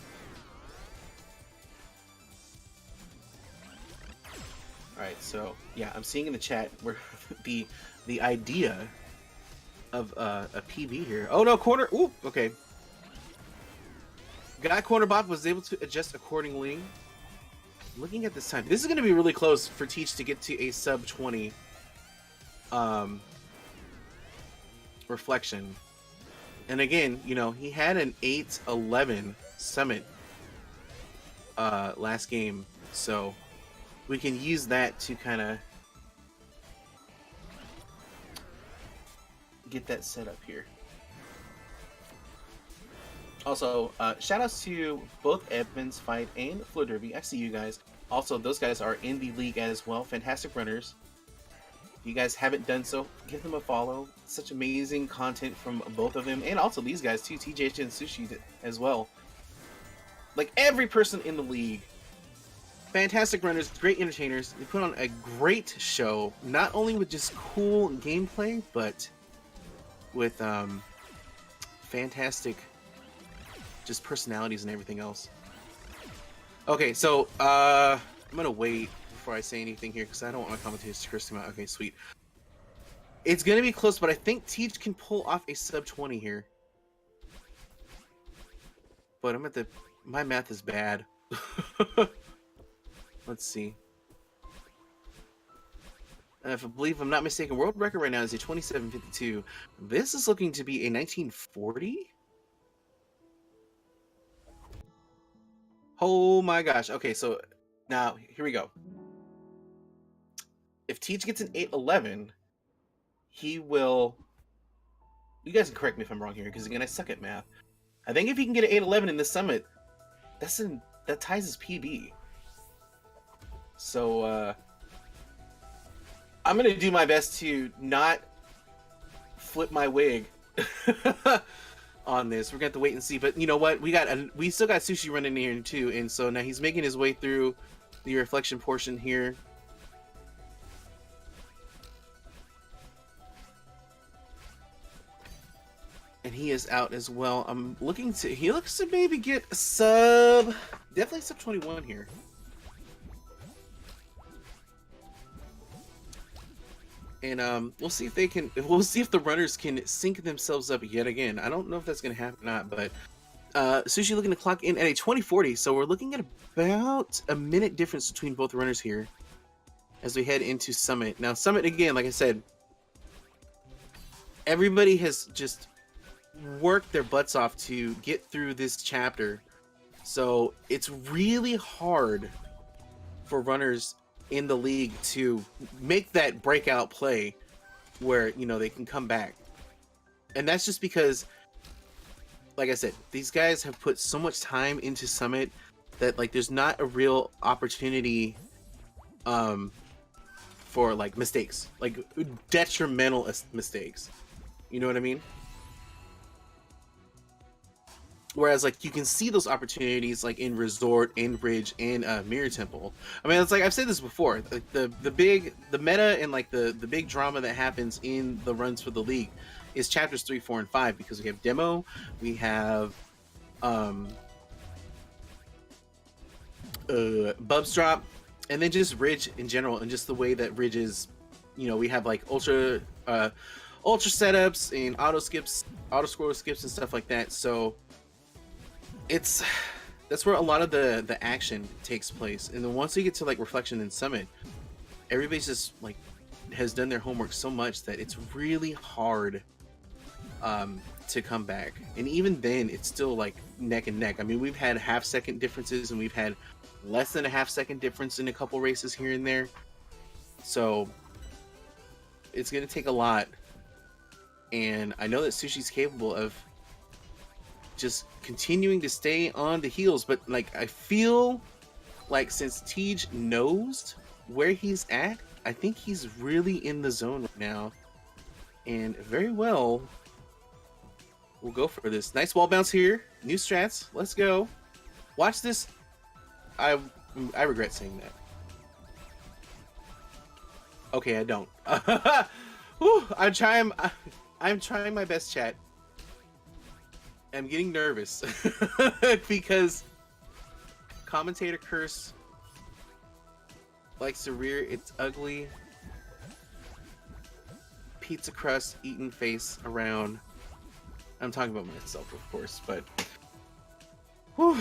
Alright, so yeah, I'm seeing in the chat where the idea of a PB here. Oh no, corner. Ooh, okay. Guy corner bot was able to adjust accordingly. Looking at this time, this is going to be really close for Tej to get to a sub 20 reflection. And again, he had an 8-11 summit last game, so we can use that to kind of get that set up here. Also, shout outs to both Edmonds Fight and Flow Derby. I see you guys. Also, those guys are in the league as well. Fantastic runners. If you guys haven't done so, give them a follow. Such amazing content from both of them, and also these guys too, TJH and Sushi as well. Like every person in the league. Fantastic runners, great entertainers. They put on a great show, not only with just cool gameplay, but with fantastic just personalities and everything else. Okay, so I'm gonna wait before I say anything here because I don't want my commentators to curse him out. Okay, sweet. It's gonna be close, but I think Tej can pull off a sub 20 here. But my math is bad. Let's see. If I believe I'm not mistaken, world record right now is a 27:52. This is looking to be a 1940. Oh my gosh. Okay, so now here we go. If Tej gets an 8-11, he will... You guys can correct me if I'm wrong here, because again, I suck at math. I think if he can get an 8-11 in this summit, that ties his PB. So I'm gonna do my best to not flip my wig on this. We're gonna have to wait and see. But you know what? We still got Sushi running in here too, and so now he's making his way through the reflection portion here. And he is out as well. He looks to maybe get a sub, definitely sub 21 here. And we'll see if the runners can sync themselves up yet again. I don't know if that's going to happen or not, but Sushi looking to clock in at a 2040, so we're looking at about a minute difference between both runners here as we head into Summit. Now, Summit, again, like I said, everybody has just worked their butts off to get through this chapter, so it's really hard for runners in the league to make that breakout play where, you know, they can come back. And that's just because, like I said, these guys have put so much time into Summit that, like, there's not a real opportunity for, like, mistakes, like detrimental mistakes. You know what I mean? Whereas, like, you can see those opportunities, like, in Resort, and Ridge, and Mirror Temple. I mean, it's like I've said this before. Like, the meta and, like, the big drama that happens in the runs for the league is chapters 3, 4, and 5, because we have demo, we have Bubs drop, and then just Ridge in general, and just the way that Ridge is. You know, we have like ultra setups and auto scroll skips and stuff like that. So that's where a lot of the action takes place. And then once you get to like Reflection and Summit, everybody's just like has done their homework so much that it's really hard to come back. And even then, it's still like neck and neck. I mean, we've had half-second differences, and we've had less than a half-second difference in a couple races here and there. So it's going to take a lot. And I know that Sushi's capable of just continuing to stay on the heels, but like I feel like since Tej knows where he's at, I think he's really in the zone right now, and very well we'll go for this. Nice wall bounce here, new strats, let's go. Watch this. I regret saying that. Okay, I don't. Whew, I'm trying my best, chat. I'm getting nervous because Commentator curse likes to rear its ugly pizza crust eaten face around. I'm talking about myself, of course, but whew,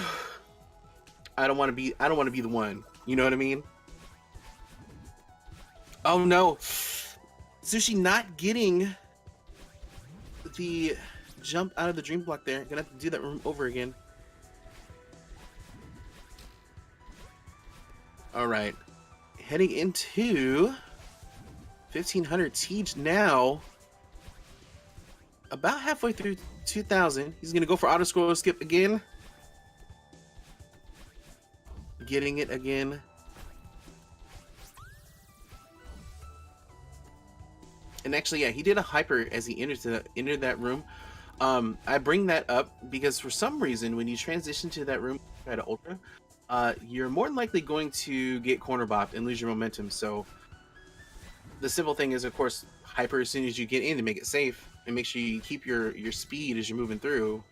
I don't want to be the one. You know what I mean? Oh no, Sushi not getting the jump out of the dream block there. Gonna have to do that room over again. All right, heading into 1500. Tej now about halfway through 2000. He's gonna go for auto scroll skip again. Getting it again. And actually, yeah, he did a hyper as he entered that room. I bring that up because for some reason, when you transition to that room at Ultra, you're more than likely going to get corner bopped and lose your momentum. So the simple thing is, of course, hyper as soon as you get in to make it safe and make sure you keep your speed as you're moving through.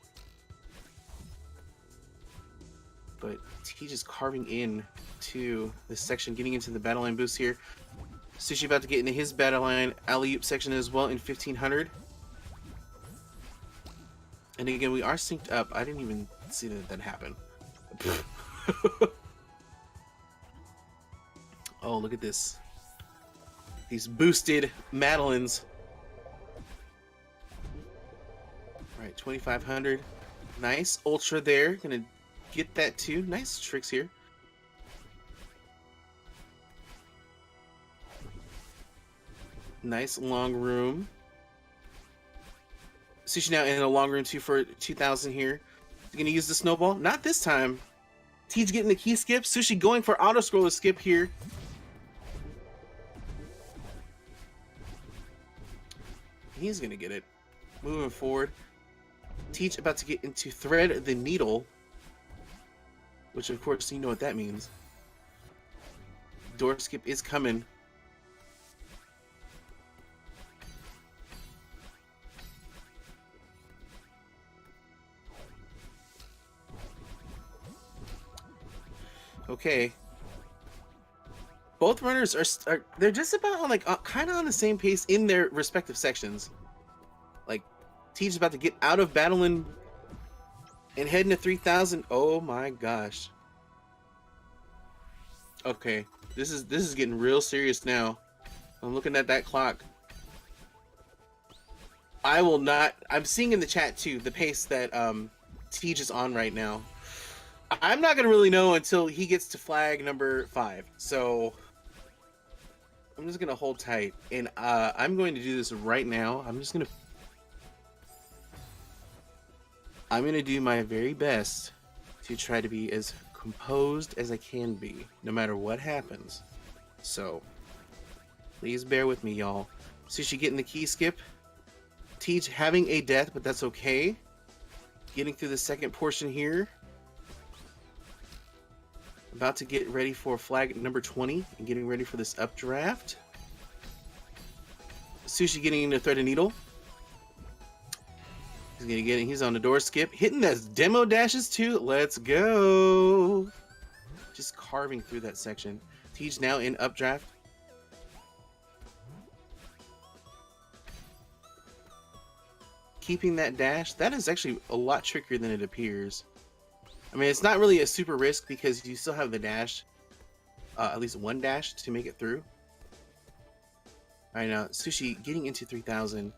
But Tej just carving in to this section, getting into the battle line boost here. Sushi about to get into his battle line alley-oop section as well in 1500. And again, we are synced up. I didn't even see that happen. Oh, look at this. These boosted Madeleines. All right, 2500. Nice. Ultra there. Gonna get that too. Nice tricks here. Nice long room. Sushi now in a long room too for 2000 here. He's gonna use the snowball. Not this time. Teach getting the key skip. Sushi going for auto scroller skip here. He's gonna get it. Moving forward. Teach about to get into thread the needle, which of course you know what that means. Door skip is coming. Okay. Both runners are they're just about on like kind of on the same pace in their respective sections. Like Teach is about to get out of battling and heading to 3,000. Oh my gosh. Okay, this is getting real serious now. I'm looking at that clock. I will not. I'm seeing in the chat too the pace that Teach is on right now. I'm not gonna really know until he gets to flag number 5. So I'm just gonna hold tight, and I'm going to do this right now. I'm gonna do my very best to try to be as composed as I can be, no matter what happens. So please bear with me, y'all. Sushi getting the key skip. Teach having a death, but that's okay. Getting through the second portion here. About to get ready for flag number 20 and getting ready for this updraft. Sushi getting into thread and needle. He's gonna get it. He's on the door skip, hitting those demo dashes too. Let's go. Just carving through that section. Teach now in updraft. Keeping that dash. That is actually a lot trickier than it appears. I mean, it's not really a super risk because you still have the dash, at least one dash to make it through. All right, now Sushi getting into 3,000.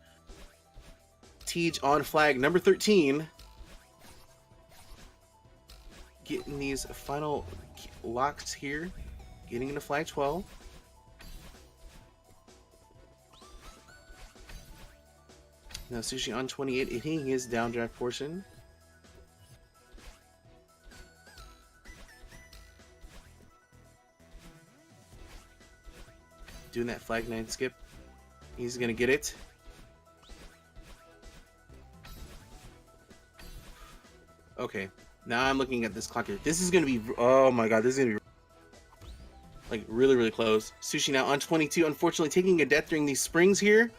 Teach on flag number 13. Getting these final locks here. Getting into flag 12. Now Sushi on 28, hitting his downdraft portion. Doing that flag 9 skip. He's gonna get it. Okay, now I'm looking at this clock here. This is gonna be, oh my god, this is gonna be like really, really close. Sushi now on 22, unfortunately taking a death during these springs here.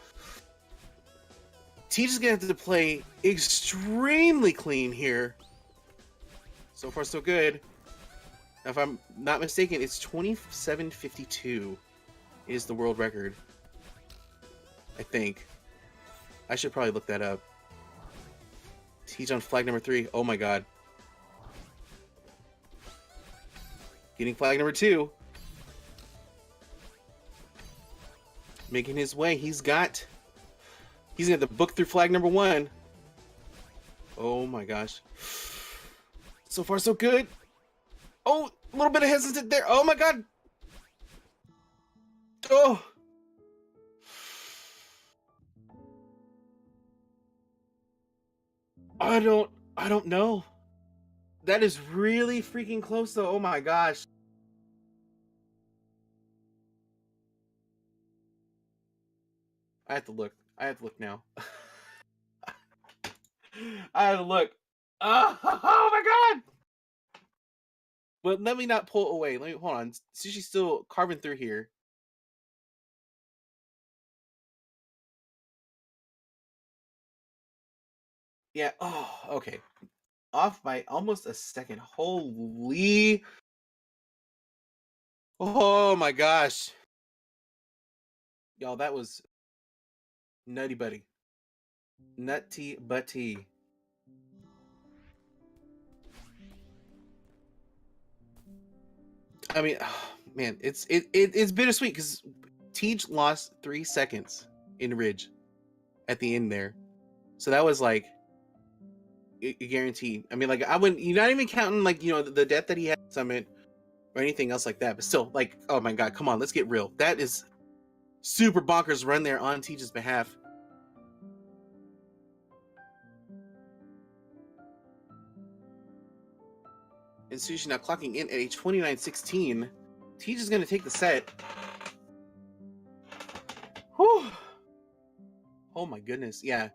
Teach is gonna have to play extremely clean here. So far, so good. Now, if I'm not mistaken, it's 27:52 is the world record. I think. I should probably look that up. Teach on flag number 3. Oh my god. Getting flag number 2. Making his way. He's gonna have to book through flag number 1. Oh my gosh. So far, so good. Oh, a little bit of hesitant there. Oh my god. Oh. I don't know. That is really freaking close though. Oh my gosh. I have to look. I have to look now. I have to look. Oh my god. But let me not pull away. Let me hold on. Sushi's still carving through here. Yeah. Oh, okay. Off by almost a second. Holy. Oh my gosh. Y'all, that was nutty buddy. Nutty butty. I mean, oh, man, it's bittersweet because Teach lost 3 seconds in Ridge at the end there. So that was like guaranteed. I mean, like I wouldn't. You're not even counting like the death that he had at Summit or anything else like that. But still, like, oh my god, come on, let's get real. That is super bonkers run there on Teach's behalf. And Sushi now clocking in at a 29-16. Teej is going to take the set. Whew. Oh my goodness. Yeah.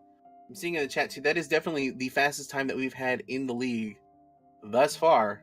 I'm seeing in the chat too. That is definitely the fastest time that we've had in the league thus far.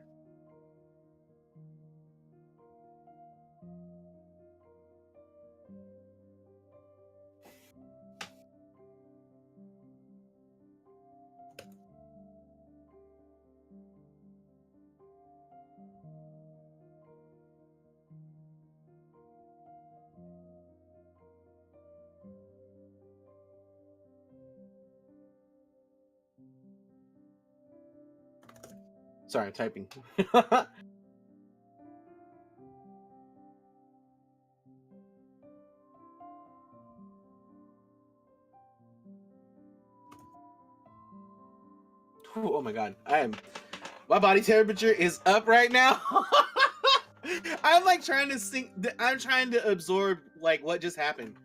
Sorry, I'm typing. Oh my god. My body temperature is up right now. I'm like trying to think. I'm trying to absorb like what just happened.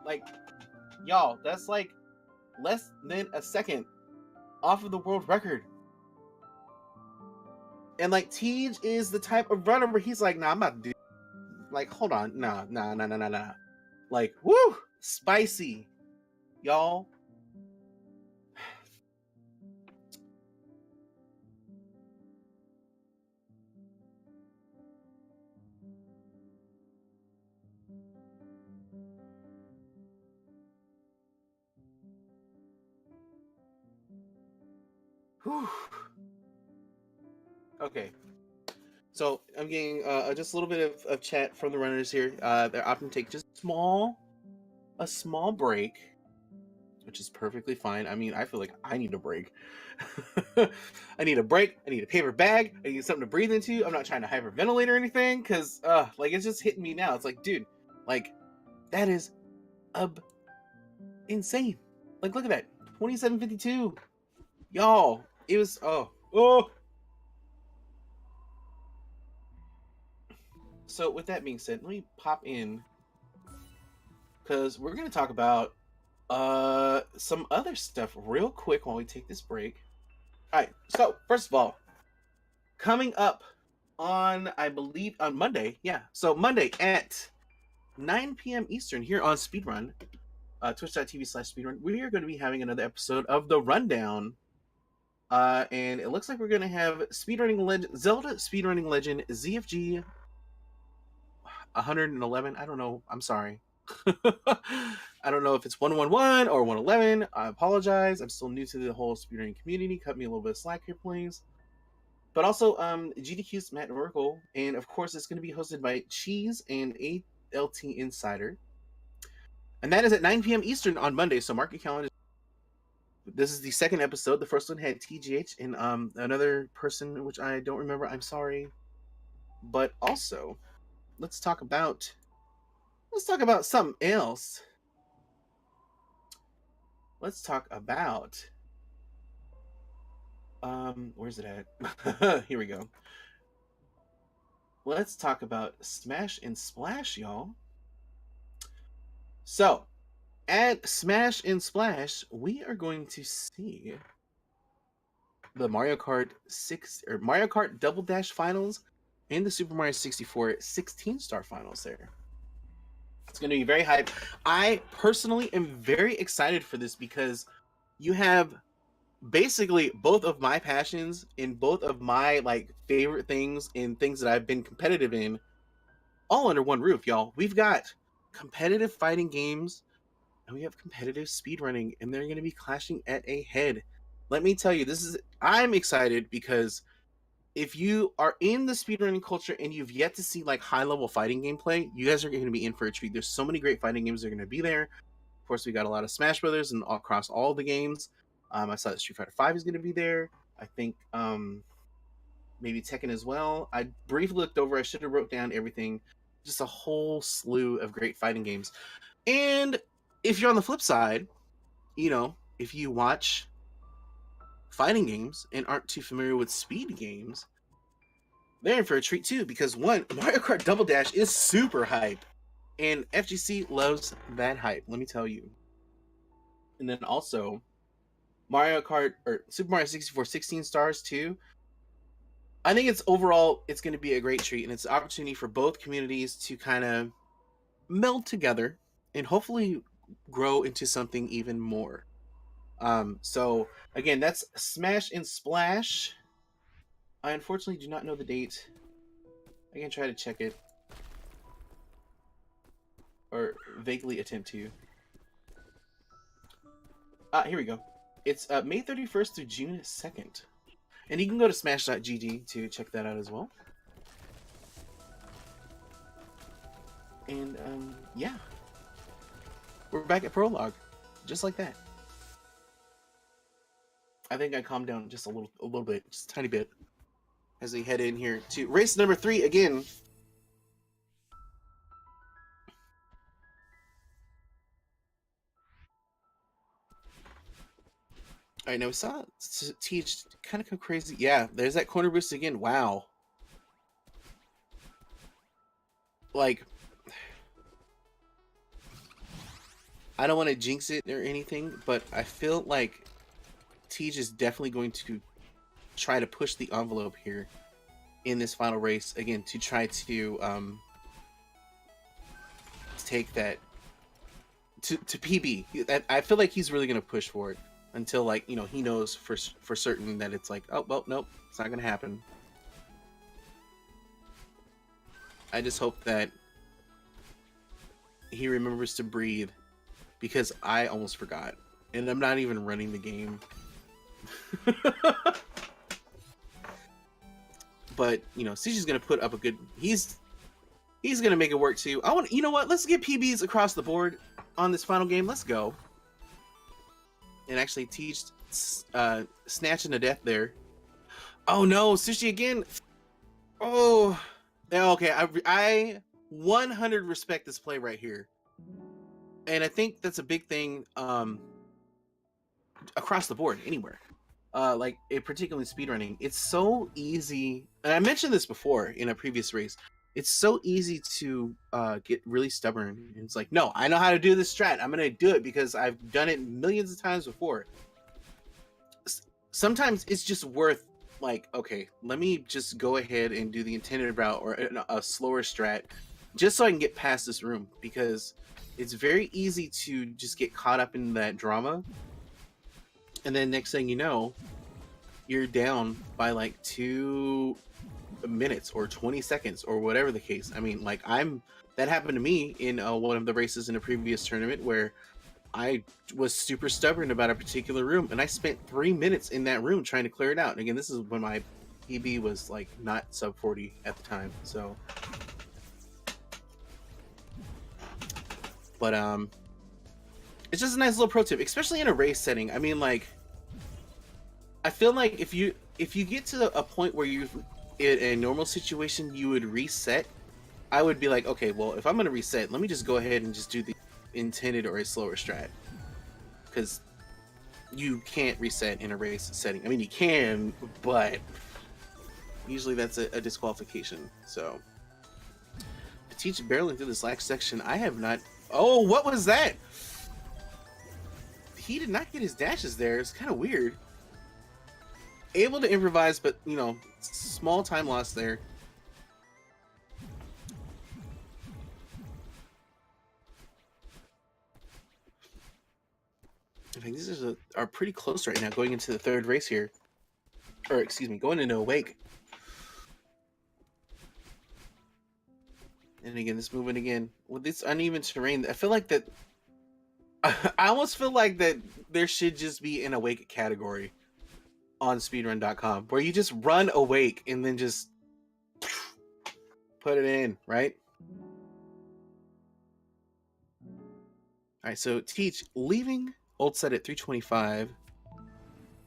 Like, y'all, that's like less than a second off of the world record. And like Teej is the type of runner where he's like, nah, I'm about to do. Like, hold on, nah. Like, woo, spicy, y'all. Whew. Okay. So I'm getting just a little bit of chat from the runners here. They're opting to take just a small break, which is perfectly fine. I mean, I feel like I need a break. I need a break. I need a paper bag. I need something to breathe into. I'm not trying to hyperventilate or anything because, like, it's just hitting me now. It's like, dude, like, that is insane. Like, look at that, 27:52, y'all. It was oh. So with that being said, let me pop in because we're gonna talk about some other stuff real quick while we take this break. All right. So first of all, coming up on, I believe, on Monday. Yeah. So Monday at 9 p.m. Eastern here on Speedrun, twitch.tv/Speedrun, we are going to be having another episode of The Rundown. And it looks like we're going to have Zelda Speedrunning Legend ZFG 111. I don't know. I'm sorry. I don't know if it's 111 or 111. I apologize. I'm still new to the whole speedrunning community. Cut me a little bit of slack here, please. But also, GDQ's Matt Merkel, and of course, it's going to be hosted by Cheese and ALT Insider, and that is at 9 p.m. Eastern on Monday. So mark your calendar. This is the second episode. The first one had TGH and another person, which I don't remember. I'm sorry. But also, let's talk about something else. Let's talk about where's it at? Here we go. Let's talk about Smash and Splash, y'all. So, at Smash and Splash, we are going to see the Mario Kart Mario Kart Double Dash Finals and the Super Mario 64 16-star finals there. It's going to be very hype. I personally am very excited for this because you have basically both of my passions and both of my like favorite things and things that I've been competitive in all under one roof, y'all. We've got competitive fighting games and we have competitive speedrunning, and they're going to be clashing at a head. Let me tell you, I'm excited because if you are in the speedrunning culture and you've yet to see like high-level fighting gameplay, you guys are going to be in for a treat. There's so many great fighting games that are going to be there. Of course, we got a lot of Smash Brothers and across all the games. I saw that Street Fighter V is going to be there. I think maybe Tekken as well. I briefly looked over. I should have wrote down everything. Just a whole slew of great fighting games. And if you're on the flip side, you know, if you watch fighting games and aren't too familiar with speed games, they're in for a treat too, because one, Mario Kart Double Dash is super hype, and FGC loves that hype, let me tell you. And then also Mario Kart or Super Mario 64 16 stars too. I think it's overall it's going to be a great treat, and it's an opportunity for both communities to kind of meld together and hopefully grow into something even more. So again, that's Smash and Splash. I unfortunately do not know the date. I can try to check it or vaguely attempt to. Here we go. It's May 31st through June 2nd. And you can go to smash.gg to check that out as well. And yeah, we're back at prologue, just like that. I think I calmed down just a little bit, just a tiny bit, as we head in here to race number 3 again. All right, now we saw Teach kind of go crazy. Yeah, there's that corner boost again. Wow. Like, I don't want to jinx it or anything, but I feel like Teach is definitely going to try to push the envelope here in this final race again to try to take that to PB. I feel like he's really going to push for it until, like, you know, he knows for certain that it's like, oh well, nope, it's not going to happen. I just hope that he remembers to breathe, because I almost forgot, and I'm not even running the game. But you know, Sushi's gonna put up a good. He's gonna make it work too. You know what? Let's get PBs across the board on this final game. Let's go. And actually Teach snatching to death there. Oh no, Sushi again. Oh, okay. I 100 respect this play right here, and I think that's a big thing across the board anywhere. Like particularly speedrunning, it's so easy, and I mentioned this before in a previous race. It's so easy to get really stubborn. It's like, no, I know how to do this strat. I'm gonna do it because I've done it millions of times before. Sometimes it's just worth, like, okay, let me just go ahead and do the intended route or a slower strat, just so I can get past this room, because it's very easy to just get caught up in that drama. And then next thing you know, you're down by like 2 minutes or 20 seconds or whatever the case. I mean, like, that happened to me in one of the races in a previous tournament where I was super stubborn about a particular room, and I spent 3 minutes in that room trying to clear it out. And again, this is when my PB was like not sub 40 at the time. So, but it's just a nice little pro tip, especially in a race setting. I mean, like, I feel like if you get to a point where you, in a normal situation, you would reset, I would be like, okay, well, if I'm going to reset, let me just go ahead and just do the intended or a slower strat, because you can't reset in a race setting. I mean, you can, but usually that's a disqualification. So, Teach barreling through this last section. I have not. Oh, what was that? He did not get his dashes there. It's kind of weird. Able to improvise, but, you know, small time loss there. I think these are pretty close right now, going into the third race here. Or, excuse me, going into a wake. And again, this movement again, with this uneven terrain, I feel like that... I almost feel like that there should just be an awake category on speedrun.com where you just run awake and then just put it in, right? All right, so Teach leaving Old Set at 325,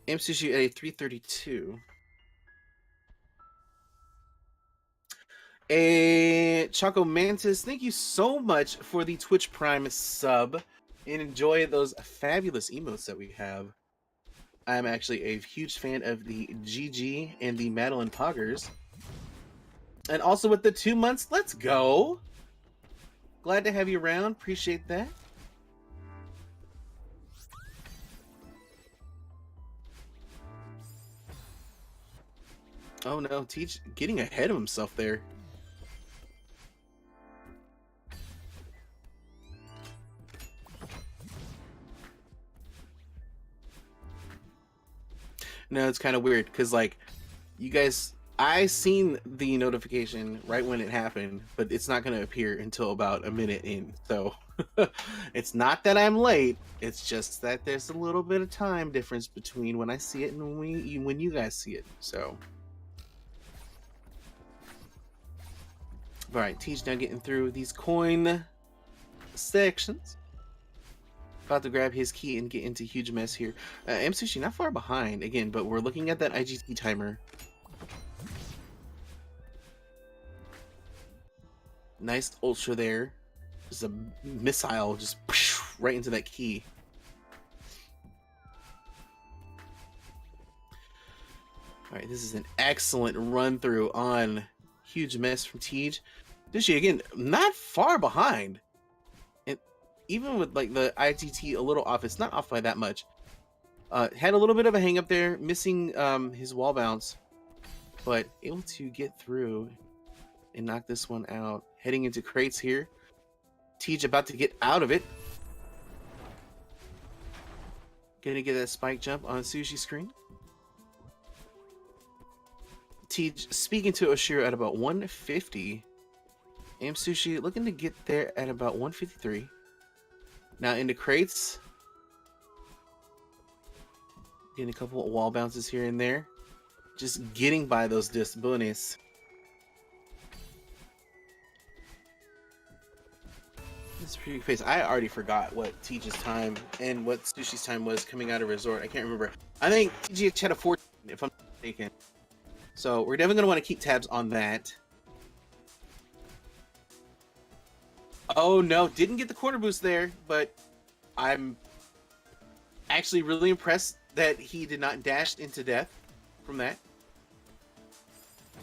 Msushi at a 332. And Choco Mantis, thank you so much for the Twitch Prime sub, and enjoy those fabulous emotes that we have. I'm actually a huge fan of the GG and the Madeline Poggers. And also with the 2 months, let's go. Glad to have you around. Appreciate that. Oh no, Teach getting ahead of himself there. No, it's kind of weird because like you guys, I seen the notification right when it happened, but it's not going to appear until about a minute in. So it's not that I'm late. It's just that there's a little bit of time difference between when I see it and when you guys see it. So, all right, Teach now getting through these coin sections. About to grab his key and get into huge mess here. Msushi not far behind again, but we're looking at that IGT timer. Nice ultra there. Just a missile just right into that key. All right, this is an excellent run through on huge mess from Tej. Dishi again, not far behind. And even with like the IGT a little off, it's not off by that much. Had a little bit of a hang up there, missing his wall bounce, but able to get through and knock this one out. Heading into crates here. Tej about to get out of it. Gonna get that spike jump on Sushi screen. Tej speaking to Oshiro at about 150. Msushi looking to get there at about 153. Now into crates. Getting a couple of wall bounces here and there. Just getting by those disc bonus. This pretty face. I already forgot what Tej's time and what Sushi's time was coming out of resort. I can't remember. I think TGH had a 14, if I'm not mistaken. So we're definitely gonna want to keep tabs on that. Oh no, didn't get the corner boost there, but I'm actually really impressed that he did not dash into death from that.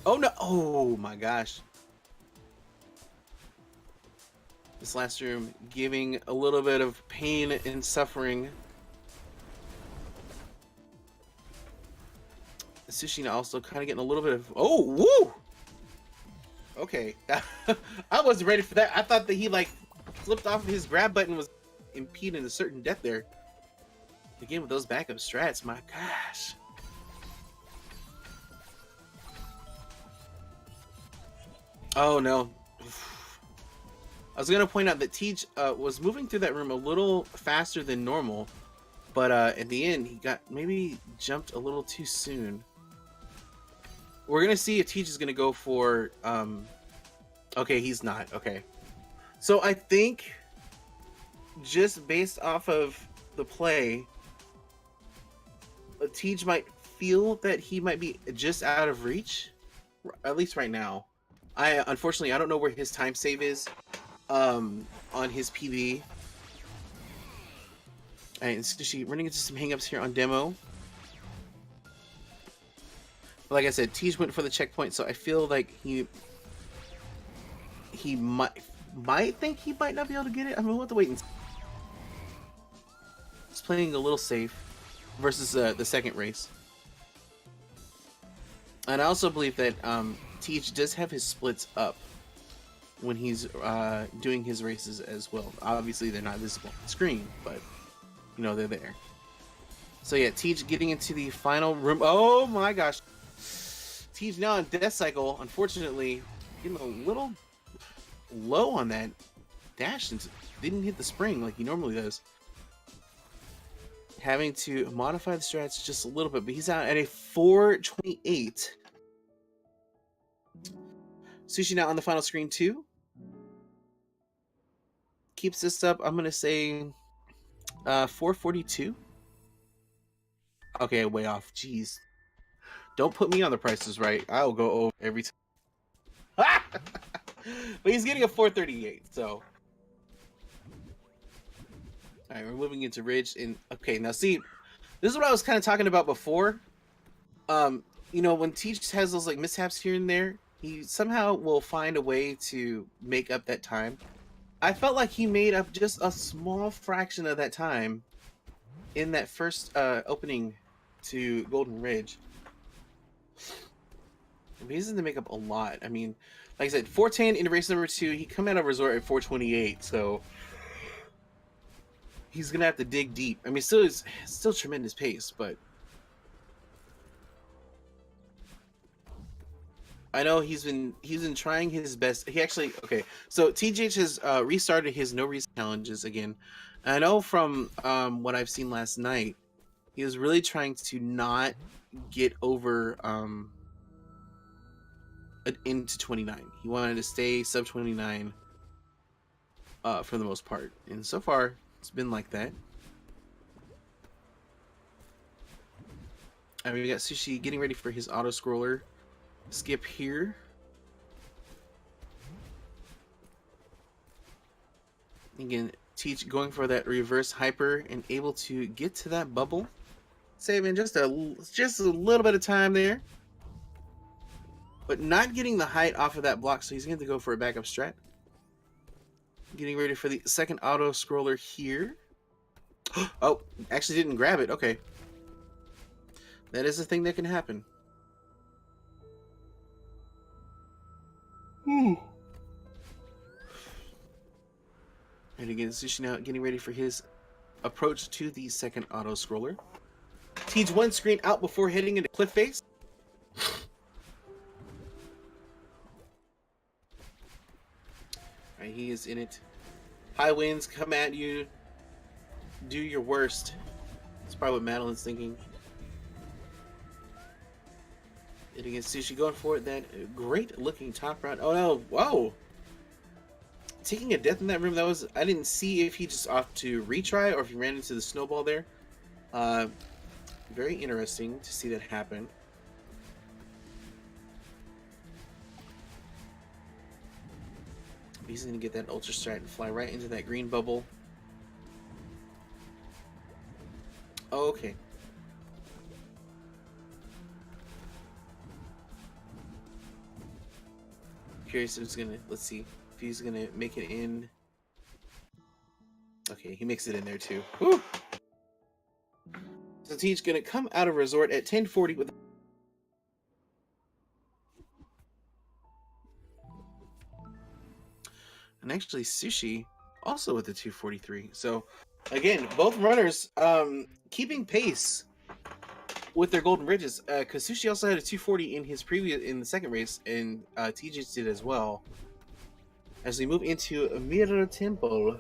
Oh no, oh my gosh. This last room giving a little bit of pain and suffering. Sushi also kind of getting a little bit of, oh, woo! Okay, I wasn't ready for that. I thought that he like flipped off his grab button was impeding a certain death there. Again with those backup strats, my gosh. Oh no. I was gonna point out that Tej was moving through that room a little faster than normal, but at the end he got maybe jumped a little too soon. We're gonna see if Tej is gonna go for okay, he's not. Okay, so I think just based off of the play, Tej might feel that he might be just out of reach, at least right now. Unfortunately I don't know where his time save is on his PB. Alright, Sushi running into some hangups here on demo. But like I said, Tej went for the checkpoint, so I feel like he might think he might not be able to get it. I mean, we'll have to wait and see. He's playing a little safe versus the second race. And I also believe that Tej does have his splits up when he's doing his races as well. Obviously, they're not visible on the screen, but you know they're there. So yeah, Tej getting into the final room. Oh my gosh. Tej now on death cycle, unfortunately, getting a little low on that dash since didn't hit the spring like he normally does. Having to modify the strats just a little bit, but he's out at a 428. Sushi now on the final screen too. Keeps this up, I'm gonna say 442. Okay, way off. Jeez. Don't put me on the prices right. I'll go over every time. But he's getting a 438, so. Alright, we're moving into Ridge. And okay, now see, this is what I was kind of talking about before. You know, when Tej has those like mishaps here and there, he somehow will find a way to make up that time. I felt like he made up just a small fraction of that time in that first opening to Golden Ridge. He's going to make up a lot. I mean, like I said, 410 in race number 2. He come out of resort at 428, so he's going to have to dig deep. I mean, still tremendous pace, but I know he's been trying his best. He actually So TGH has restarted his no race challenges again. And I know from what I've seen last night, he was really trying to not get over into 29. He wanted to stay sub 29 for the most part, and so far it's been like that. I mean, we got Sushi getting ready for his auto scroller skip here. Again, Teach going for that reverse hyper and able to get to that bubble, saving just a little bit of time there, but not getting the height off of that block, so he's going to go for a backup strat. Getting ready for the second auto scroller here. Oh, actually didn't grab it. Okay, that is a thing that can happen. And again, Sushi now getting ready for his approach to the second auto scroller. Teach one screen out before heading into cliff face. Right, he is in it. High winds come at you. Do your worst. That's probably what Madeline's thinking. And again, Sushi going for it. That great looking top round. Oh no! Whoa! Taking a death in that room. That was, I didn't see if he just off to retry or if he ran into the snowball there. Very interesting to see that happen. He's going to get that ultra strat and fly right into that green bubble. Oh, okay. Curious if he's going to, let's see if he's going to make it in. Okay, he makes it in there too. Woo! So Teach going to come out of resort at 1040 with. And actually Sushi also with the 243. So again, both runners keeping pace with their golden bridges. Because Sushi also had a 240 in the second race, and TJ did as well. As we move into Mirror Temple.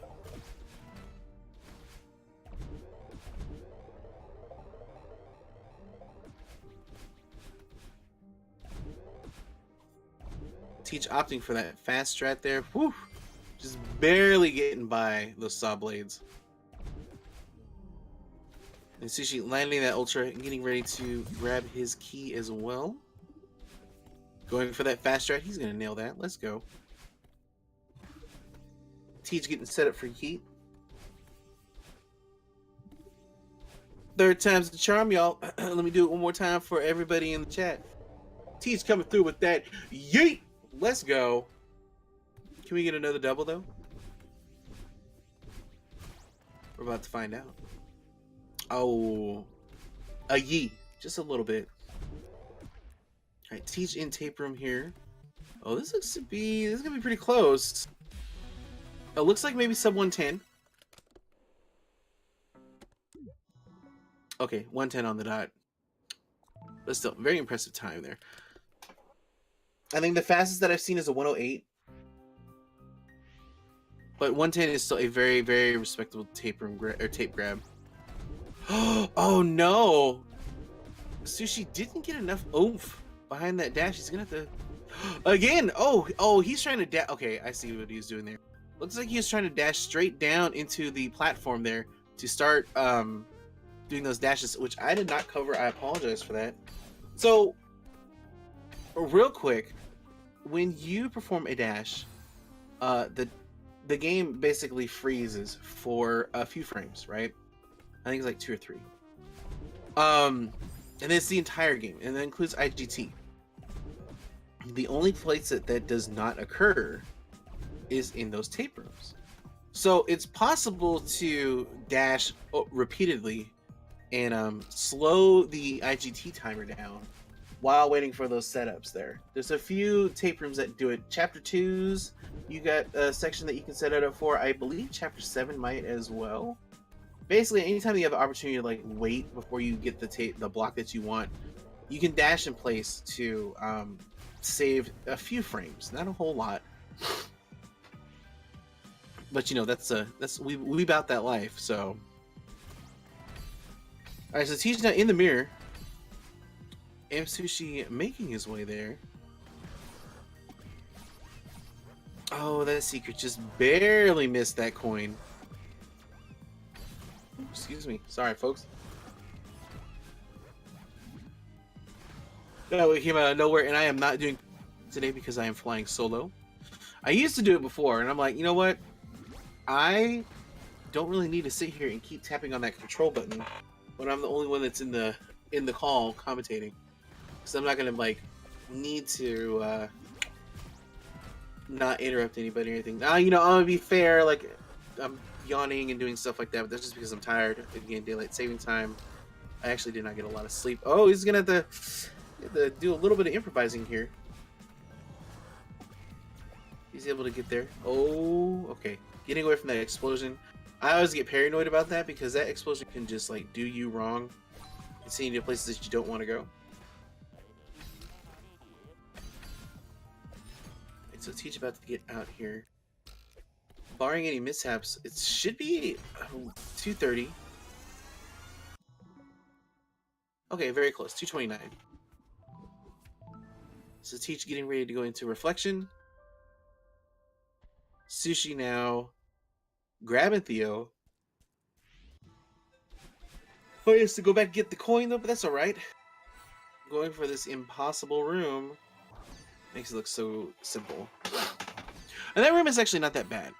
Teach opting for that fast strat there. Whew. Just barely getting by those saw blades. And Sushi landing that ultra and getting ready to grab his key as well. Going for that fast strat. He's going to nail that. Let's go. Teach getting set up for yeet. Third time's the charm, y'all. Let me do it one more time for everybody in the chat. Teach coming through with that yeet. Let's go. Can we get another double, though? We're about to find out. Oh, a yeet. Just a little bit. All right, Teach in tape room here. Oh, this looks to be... This is going to be pretty close. It looks like maybe sub 110. Okay, 110 on the dot. But still, very impressive time there. I think the fastest that I've seen is a 108. But 110 is still a very, very respectable tape grab. Oh no! Sushi didn't get enough oomph behind that dash. He's gonna have to again. Oh, he's trying to dash. Okay, I see what he's doing there. Looks like he was trying to dash straight down into the platform there to start doing those dashes, which I did not cover. I apologize for that. So, real quick, when you perform a dash, the game basically freezes for a few frames, right? I think it's like 2 or 3. And it's the entire game, and that includes IGT. The only place that does not occur is in those tape rooms. So it's possible to dash repeatedly and slow the IGT timer down while waiting for those setups there. There's a few tape rooms that do it. Chapter 2's, you got a section that you can set it up for. I believe Chapter 7 might as well. Basically, anytime you have an opportunity to like wait before you get the block that you want, you can dash in place to save a few frames, not a whole lot. But you know, that's we about that life, so. Alright, so T's now in the mirror. Msushi making his way there. Oh, that secret just barely missed that coin. Excuse me. Sorry, folks. No, it came out of nowhere, and I am not doing today because I am flying solo. I used to do it before, and I'm like, you know what? I don't really need to sit here and keep tapping on that control button when I'm the only one that's in the call commentating. So I'm not gonna like need to not interrupt anybody or anything. You know, I'm gonna be fair. Like I'm yawning and doing stuff like that, but that's just because I'm tired. Again, daylight saving time. I actually did not get a lot of sleep. Oh, he's gonna have to do a little bit of improvising here. He's able to get there. Oh, okay. Getting away from that explosion. I always get paranoid about that because that explosion can just like do you wrong and send you to places that you don't want to go. And so Teach about to get out here. Barring any mishaps, it should be 2:30. Okay, very close. 2:29. So Teach getting ready to go into reflection. Sushi now grabbing Theo. Oh, he has to go back and get the coin though, but that's alright. Going for this impossible room makes it look so simple. And that room is actually not that bad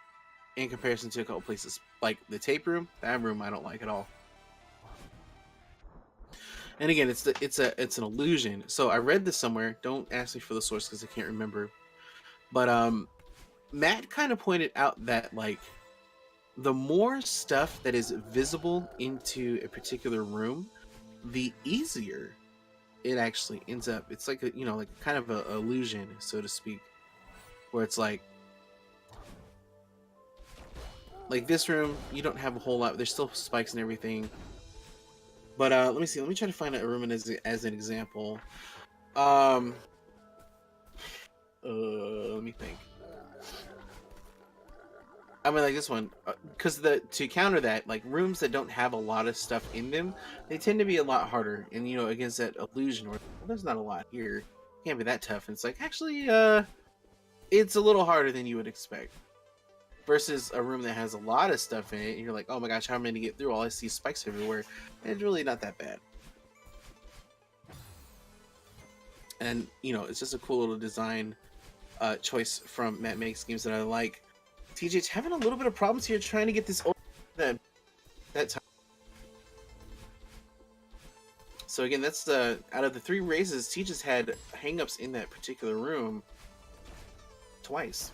in comparison to a couple places. Like the tape room, that room I don't like at all. And again, it's an illusion. So I read this somewhere. Don't ask me for the source because I can't remember. But Matt kind of pointed out that like the more stuff that is visible into a particular room, the easier it actually ends up. It's like a, you know, like kind of an illusion, so to speak, where it's like this room, you don't have a whole lot. There's still spikes and everything. But let me see. Let me try to find a room as an example. Let me think. I mean, like this one, because to counter that, like rooms that don't have a lot of stuff in them, they tend to be a lot harder. And you know, against that illusion, where well, there's not a lot here, can't be that tough. And it's like actually, it's a little harder than you would expect. Versus a room that has a lot of stuff in it, and you're like, oh my gosh, how am I gonna get through? All I see spikes everywhere. And it's really not that bad. And you know, it's just a cool little design choice from Matt Makes Games that I like. TJ's having a little bit of problems here trying to get this over that time. So again, that's out of the 3 races, TJ's had hangups in that particular room twice.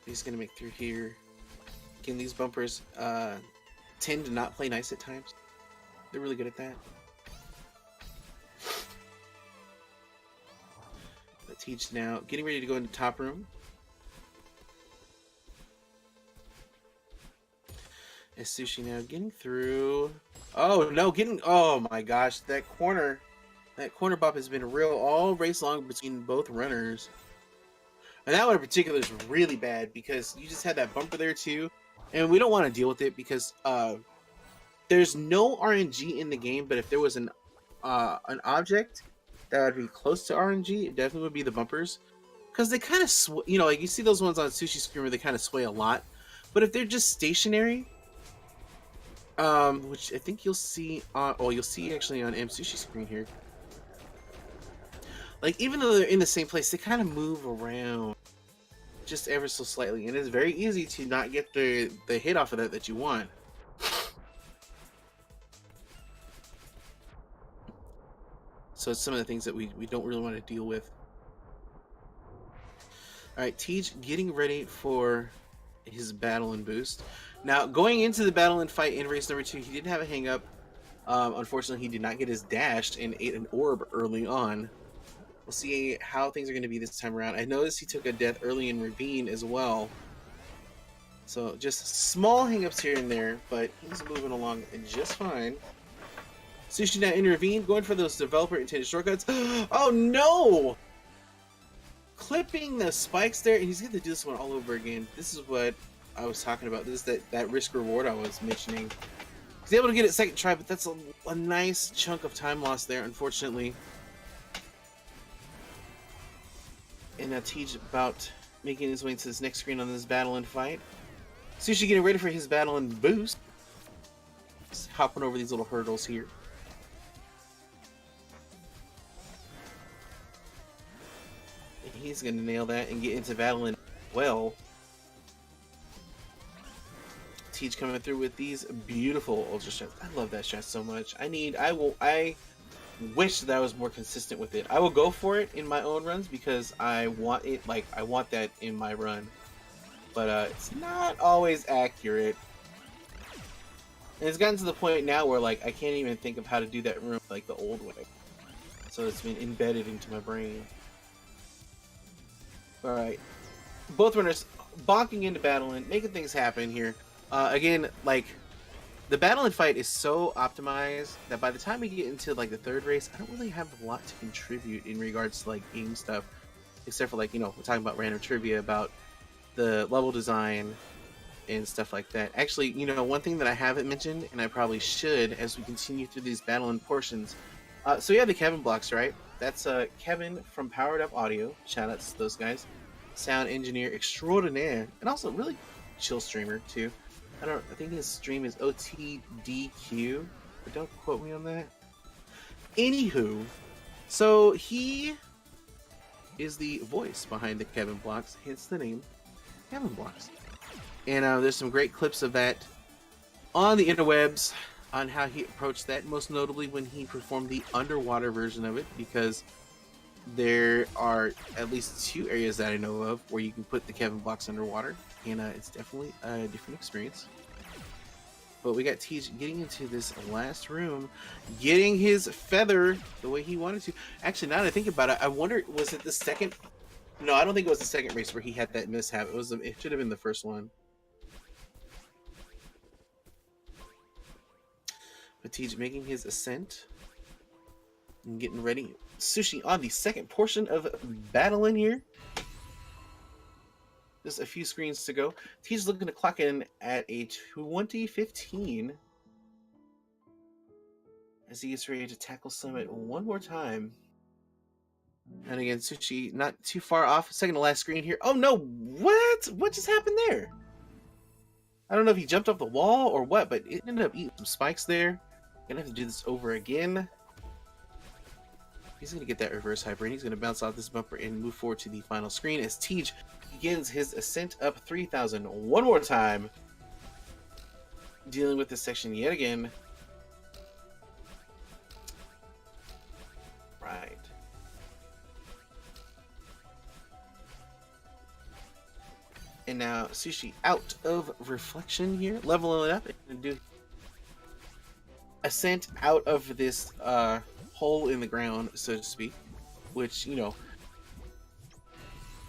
He's gonna make through here. Again, these bumpers tend to not play nice at times. They're really good at that. Teach now getting ready to go into top room. Is Sushi now getting through? Oh no, oh my gosh, that corner bop has been real all race long between both runners. And that one in particular is really bad because you just had that bumper there too, and we don't want to deal with it because there's no RNG in the game. But if there was an object that would be close to RNG, it definitely would be the bumpers, because they kind of you know, like you see those ones on Sushi Screen where they kind of sway a lot. But if they're just stationary, which I think you'll see on, you'll see actually on Msushi Screen here. Like even though they're in the same place, they kind of move around just ever so slightly, and it's very easy to not get the hit off of that you want. So it's some of the things that we don't really want to deal with. Alright, Teach getting ready for his battle and boost. Now, going into the battle and fight in race number 2, he did have a hang up. Unfortunately, he did not get his dash and ate an orb early on. We'll see how things are going to be this time around. I noticed he took a death early in Ravine as well. So just small hangups here and there, but he's moving along just fine. Sushi now in Ravine, going for those developer intended shortcuts. Oh no! Clipping the spikes there, and he's going to do this one all over again. This is what I was talking about. This is that risk reward I was mentioning. He's able to get it second try, but that's a nice chunk of time lost there, unfortunately. And now Tej about making his way into this next screen on this battle and fight. Sushi getting ready for his battle and boost. Just hopping over these little hurdles here. And he's going to nail that and get into battle and well. Tej coming through with these beautiful ultra shots. I love that shot so much. I wish that I was more consistent with it. I will go for it in my own runs because I want it, like I want that in my run. But it's not always accurate. And it's gotten to the point now where like I can't even think of how to do that room like the old way. So it's been embedded into my brain. Alright. Both runners bonking into battle and making things happen here. Again, like the battle and fight is so optimized that by the time we get into like the third race, I don't really have a lot to contribute in regards to like game stuff, except for like, you know, we're talking about random trivia about the level design and stuff like that. Actually, you know, one thing that I haven't mentioned, and I probably should as we continue through these battle and portions. So yeah, the Kevin blocks, right? That's Kevin from Powered Up Audio. Shout outs to those guys. Sound engineer extraordinaire, and also really chill streamer too. I think his stream is OTDQ, but don't quote me on that. Anywho, so he is the voice behind the Kevin blocks, hence the name Kevin blocks. And there's some great clips of that on the interwebs on how he approached that, most notably when he performed the underwater version of it, because there are at least 2 areas that I know of where you can put the Kevin blocks underwater, and it's definitely a different experience. But we got Tej getting into this last room, getting his feather the way he wanted to. Actually, now that I think about it, I wonder, was it the second? No, I don't think it was the second race where he had that mishap. It should have been the first one. But Tej making his ascent and getting ready. Sushi on the second portion of battle in here. Just a few screens to go. Tej's looking to clock in at a 2015 as he gets ready to tackle Summit one more time. And again, Sushi not too far off. Second to last screen here. Oh no, what? What just happened there? I don't know if he jumped off the wall or what, but it ended up eating some spikes there. Gonna have to do this over again. He's gonna get that reverse hyper and he's gonna bounce off this bumper and move forward to the final screen as Tej begins his ascent up 3,000 one more time. Dealing with this section yet again. Right. And now Sushi out of reflection here, leveling it up and do ascent out of this hole in the ground, so to speak, which, you know,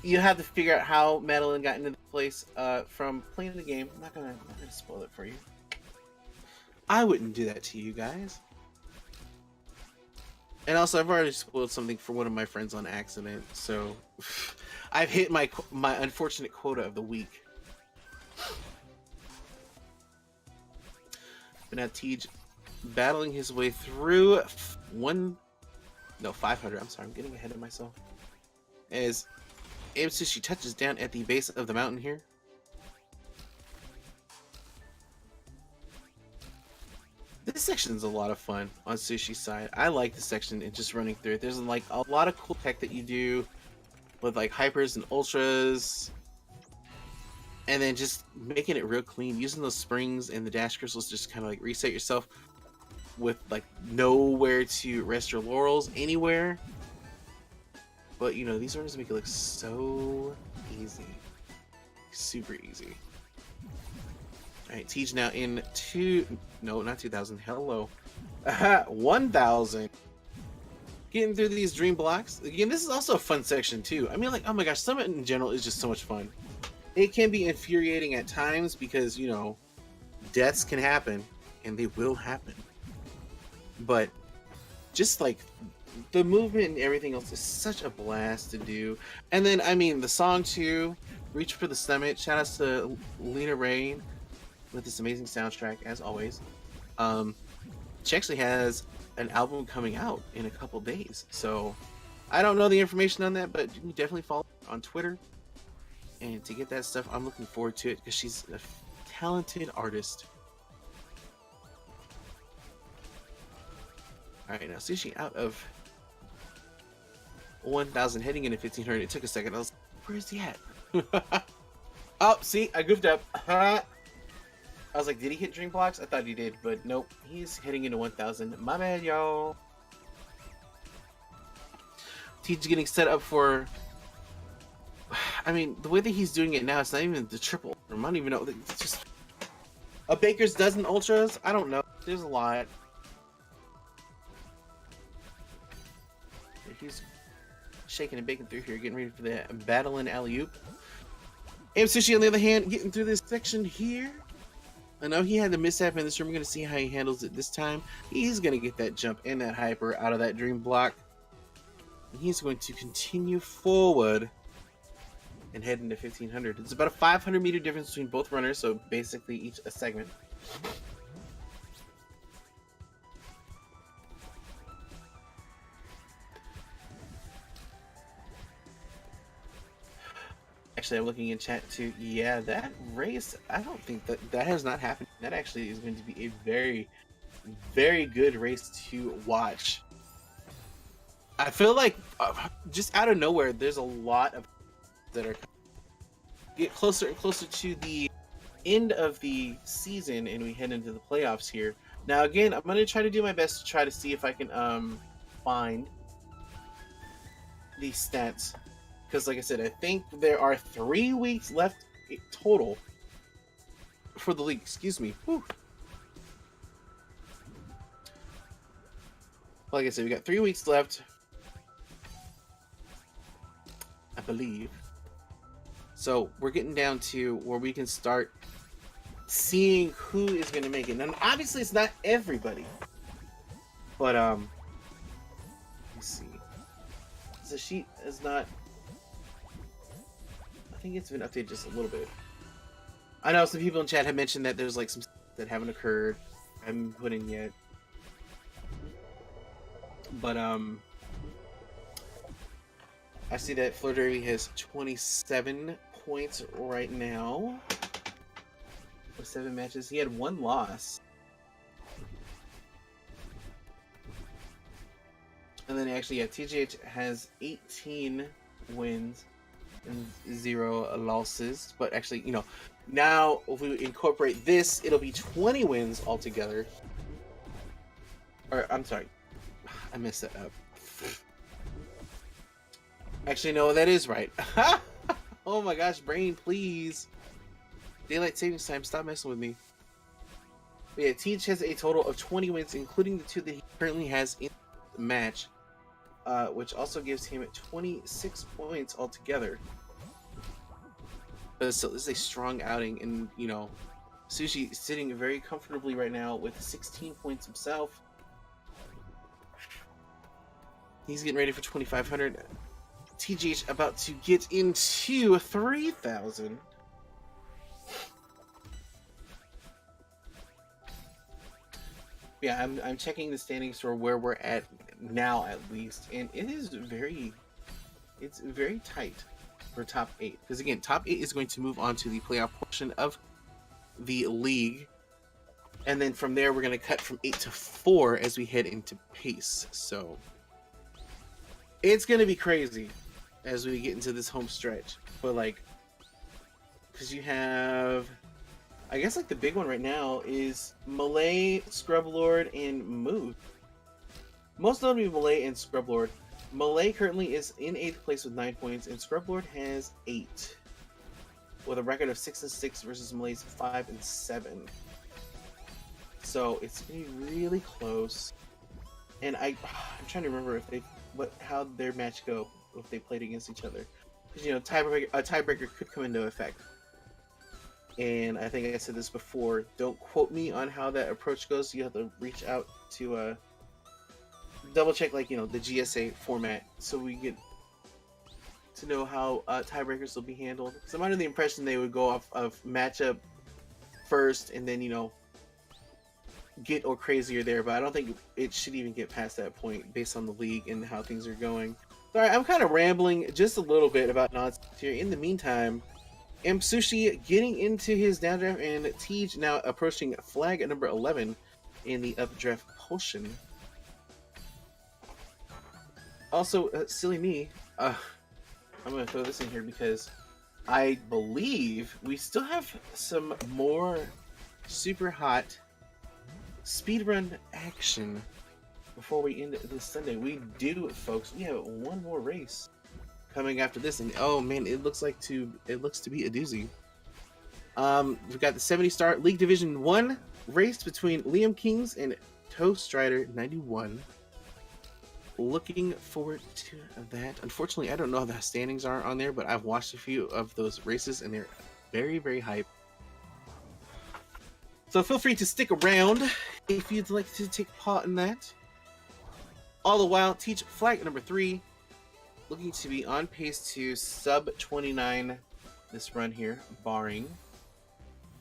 you have to figure out how Madeline got into the place from playing the game. I'm not gonna spoil it for you. I wouldn't do that to you guys. And also, I've already spoiled something for one of my friends on accident, so I've hit my unfortunate quota of the week. But now Tej battling his way through 500. I'm sorry, I'm getting ahead of myself. As Msushi touches down at the base of the mountain here. This section's a lot of fun on Sushi's side. I like this section and just running through it. There's like a lot of cool tech that you do with like hypers and ultras. And then just making it real clean, using those springs and the dash crystals just kind of like reset yourself with like nowhere to rest your laurels anywhere. But you know, these runs make it look so easy. Super easy. All right, Tej now in no, not 2,000. Hello, 1,000. Getting through these dream blocks again. This is also a fun section too. I mean, like, oh my gosh, Summit in general is just so much fun. It can be infuriating at times because, you know, deaths can happen, and they will happen. But just like the movement and everything else is such a blast to do. And then, I mean, the song too, Reach for the Summit. Shout outs to Lena Rain with this amazing soundtrack as always. She actually has an album coming out in a couple days, so I don't know the information on that, but you can definitely follow her on Twitter and to get that stuff. I'm looking forward to it because she's a talented artist. All right, now Sushi out of 1,000, heading into 1,500. It took a second. I was, where is he at? Oh, see, I goofed up. I was like, did he hit dream blocks? I thought he did, but nope. He's heading into 1,000. My bad, y'all. Teach getting set up for. I mean, the way that he's doing it now, it's not even the triple. I don't even know. It's just a baker's dozen ultras. I don't know. There's a lot. He's shaking and baking through here, getting ready for the battle in alley-oop. Msushi, on the other hand, getting through this section here. I know he had the mishap in this room. We're going to see how he handles it this time. He's going to get that jump and that hyper out of that dream block. And he's going to continue forward and head into 1,500. It's about a 500-meter difference between both runners, so basically each a segment. Actually, I'm looking in chat too. Yeah, that race, I don't think that has not happened. That actually is going to be a very, very good race to watch. I feel like just out of nowhere, there's a lot of that are get closer and closer to the end of the season, and we head into the playoffs here. Now, again, I'm going to try to do my best to try to see if I can find these stats. Because, like I said, I think there are 3 weeks left total for the league. Excuse me. Whew. Like I said, we got 3 weeks left, I believe. So we're getting down to where we can start seeing who is going to make it. Now, obviously, it's not everybody, but let's see. The sheet is not. I think it's been updated just a little bit. I know some people in chat have mentioned that there's like some that haven't occurred. I haven't put in yet. But I see that Fleur Derby has 27 points right now with 7 matches. He had 1 loss. And then actually, yeah, TGH has 18 wins and 0 losses. But actually, you know, now if we incorporate this, it'll be 20 wins altogether. Or, I'm sorry, I messed that up. Actually, no, that is right. Oh my gosh, brain, please. Daylight savings time, stop messing with me. But yeah, Teach has a total of 20 wins, including the 2 that he currently has in the match, which also gives him 26 points altogether. So this is a strong outing, and you know, Sushi sitting very comfortably right now with 16 points himself. He's getting ready for 2,500. TGH about to get into 3,000. Yeah, I'm checking the standings for where we're at now, at least, and it is very tight for top 8. Because again, top 8 is going to move on to the playoff portion of the league, and then from there we're going to cut from 8 to 4 as we head into pace. So it's going to be crazy as we get into this home stretch. But like, because you have, I guess like the big one right now is Malay, Scrublord, and Moose. Most notably Malay and Scrublord. Malay currently is in 8th place with 9 points, and Scrublord has 8. with a record of 6-6 versus Malay's 5-7. So it's gonna be really close. And I'm trying to remember if how their match go if they played against each other, because a tiebreaker could come into effect. And I think I said this before. Don't quote me on how that approach goes. You have to reach out to double check, like, the GSA format, so we get to know how tiebreakers will be handled. Because I'm under the impression they would go off of matchup first, and then get or crazier there. But I don't think it should even get past that point based on the league and how things are going. Sorry, I'm kind of rambling just a little bit about nonsense here. In the meantime, Msushi getting into his downdraft, and Tej now approaching flag at number 11 in the updraft potion. Also, silly me, I'm going to throw this in here because I believe we still have some more super hot speedrun action before we end this Sunday. We do, folks. We have one more race coming after this, and oh man, it looks to be a doozy. We've got the 70-star League Division 1 race between Liam Kings and Toe Strider 91. Looking forward to that. Unfortunately, I don't know how the standings are on there, but I've watched a few of those races and they're very, very hype. So feel free to stick around if you'd like to take part in that. All the while, Teach flag number 3, looking to be on pace to sub 29 this run here, barring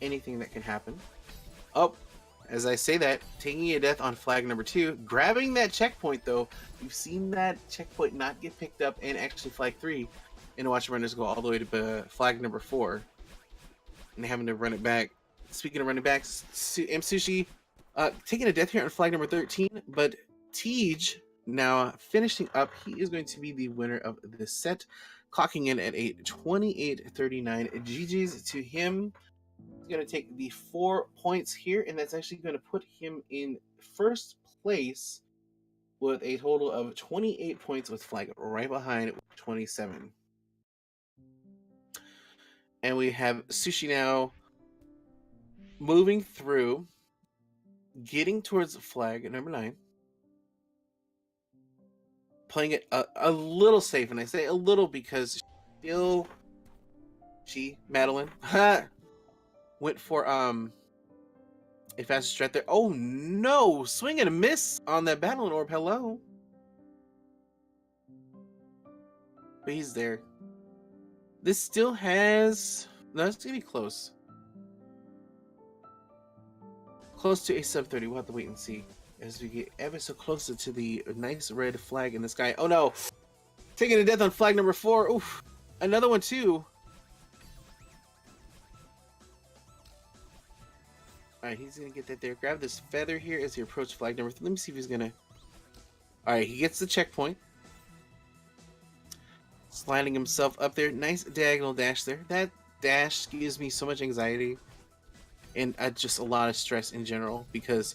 anything that can happen. Oh, as I say that, taking a death on flag number 2, grabbing that checkpoint though. You've seen that checkpoint not get picked up and actually flag 3, and watch runners go all the way to flag number 4 and having to run it back. Speaking of running backs, Msushi taking a death here on flag number 13, but Tej now finishing up. He is going to be the winner of this set, clocking in at a 28-39. GG's to him. He's going to take the 4 points here, and that's actually going to put him in first place with a total of 28 points, with flag right behind 27. And we have Sushi now moving through, getting towards flag number 9, playing it a little safe, and I say a little because Madeline went for a fast strat there. Oh no, swing and a miss on that battling orb. Hello, but he's there. This still has it's gonna be close to a sub 30. We'll have to wait and see as we get ever so closer to the nice red flag in the sky. Oh no, taking a death on flag number 4. Oof, another one too. Alright, he's gonna get that there. Grab this feather here as he approaches flag number 3. Let me see if he's gonna. Alright, he gets the checkpoint, sliding himself up there. Nice diagonal dash there. That dash gives me so much anxiety and just a lot of stress in general, because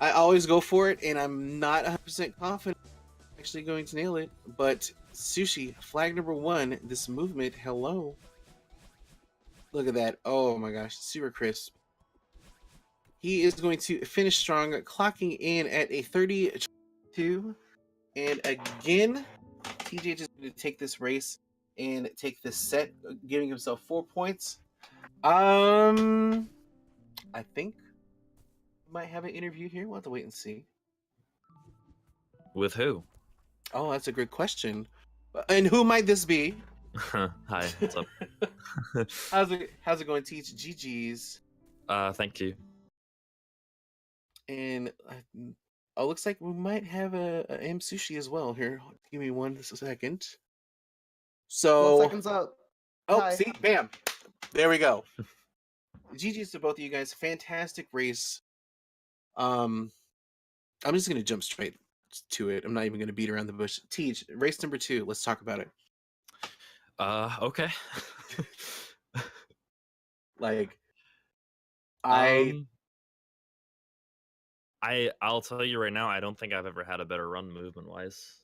I always go for it and I'm not 100% confident I'm actually going to nail it. But Sushi, flag number 1, this movement, hello. Look at that. Oh my gosh, super crisp. He is going to finish strong, clocking in at a 32. And again, TJ just going to take this race and take this set, giving himself 4 points. I think we might have an interview here. We'll have to wait and see. With who? Oh, that's a good question. And who might this be? Hi, what's up? How's it going, Teach? GG's. Thank you. And looks like we might have a Msushi as well here. Give me 1 second. So 12 seconds out. Oh, Hi. see, bam, there we go. GG's to both of you guys. Fantastic race. I'm just gonna jump straight to it. I'm not even gonna beat around the bush. Tej, race number 2. Let's talk about it. Okay. Like, I'll tell you right now, I don't think I've ever had a better run movement wise.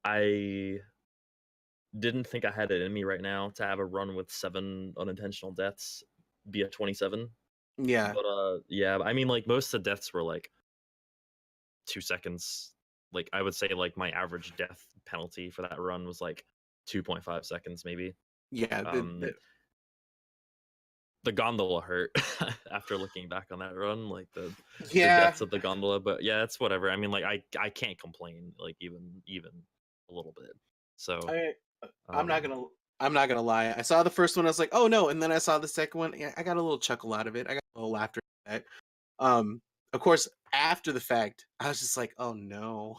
I didn't think I had it in me right now to have a run with 7 unintentional deaths be a 27. Yeah, But yeah, I mean, like most of the deaths were like 2 seconds. Like I would say, like my average death penalty for that run was like 2.5 seconds, maybe. yeah, Um, the gondola hurt after looking back on that run, like the yeah. deaths of the gondola. But yeah, it's whatever. I mean, like I can't complain, like even a little bit. So I, I'm not um, gonna. I'm not gonna lie. I saw the first one. I was like, "Oh no!" And then I saw the second one. Yeah, I got a little chuckle out of it. I got a little laughter out of that. Of course, after the fact, I was just like, "Oh no!"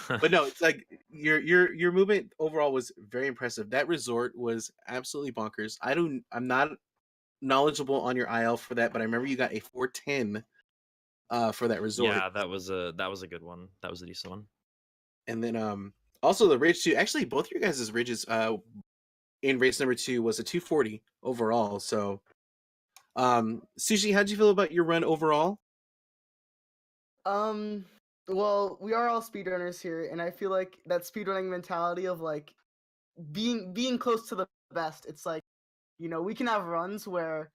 But no, it's like your movement overall was very impressive. That resort was absolutely bonkers. I'm not knowledgeable on your IL for that, but I remember you got a 410 for that resort. yeah, that was a good one. That was a decent one. And then also the ridge too. Actually, both of your guys' ridges in race number 2 was a 240 overall. So Sushi, how'd you feel about your run overall? Um, well, we are all speedrunners here, and I feel like that speedrunning mentality of like being close to the best. It's like, we can have runs where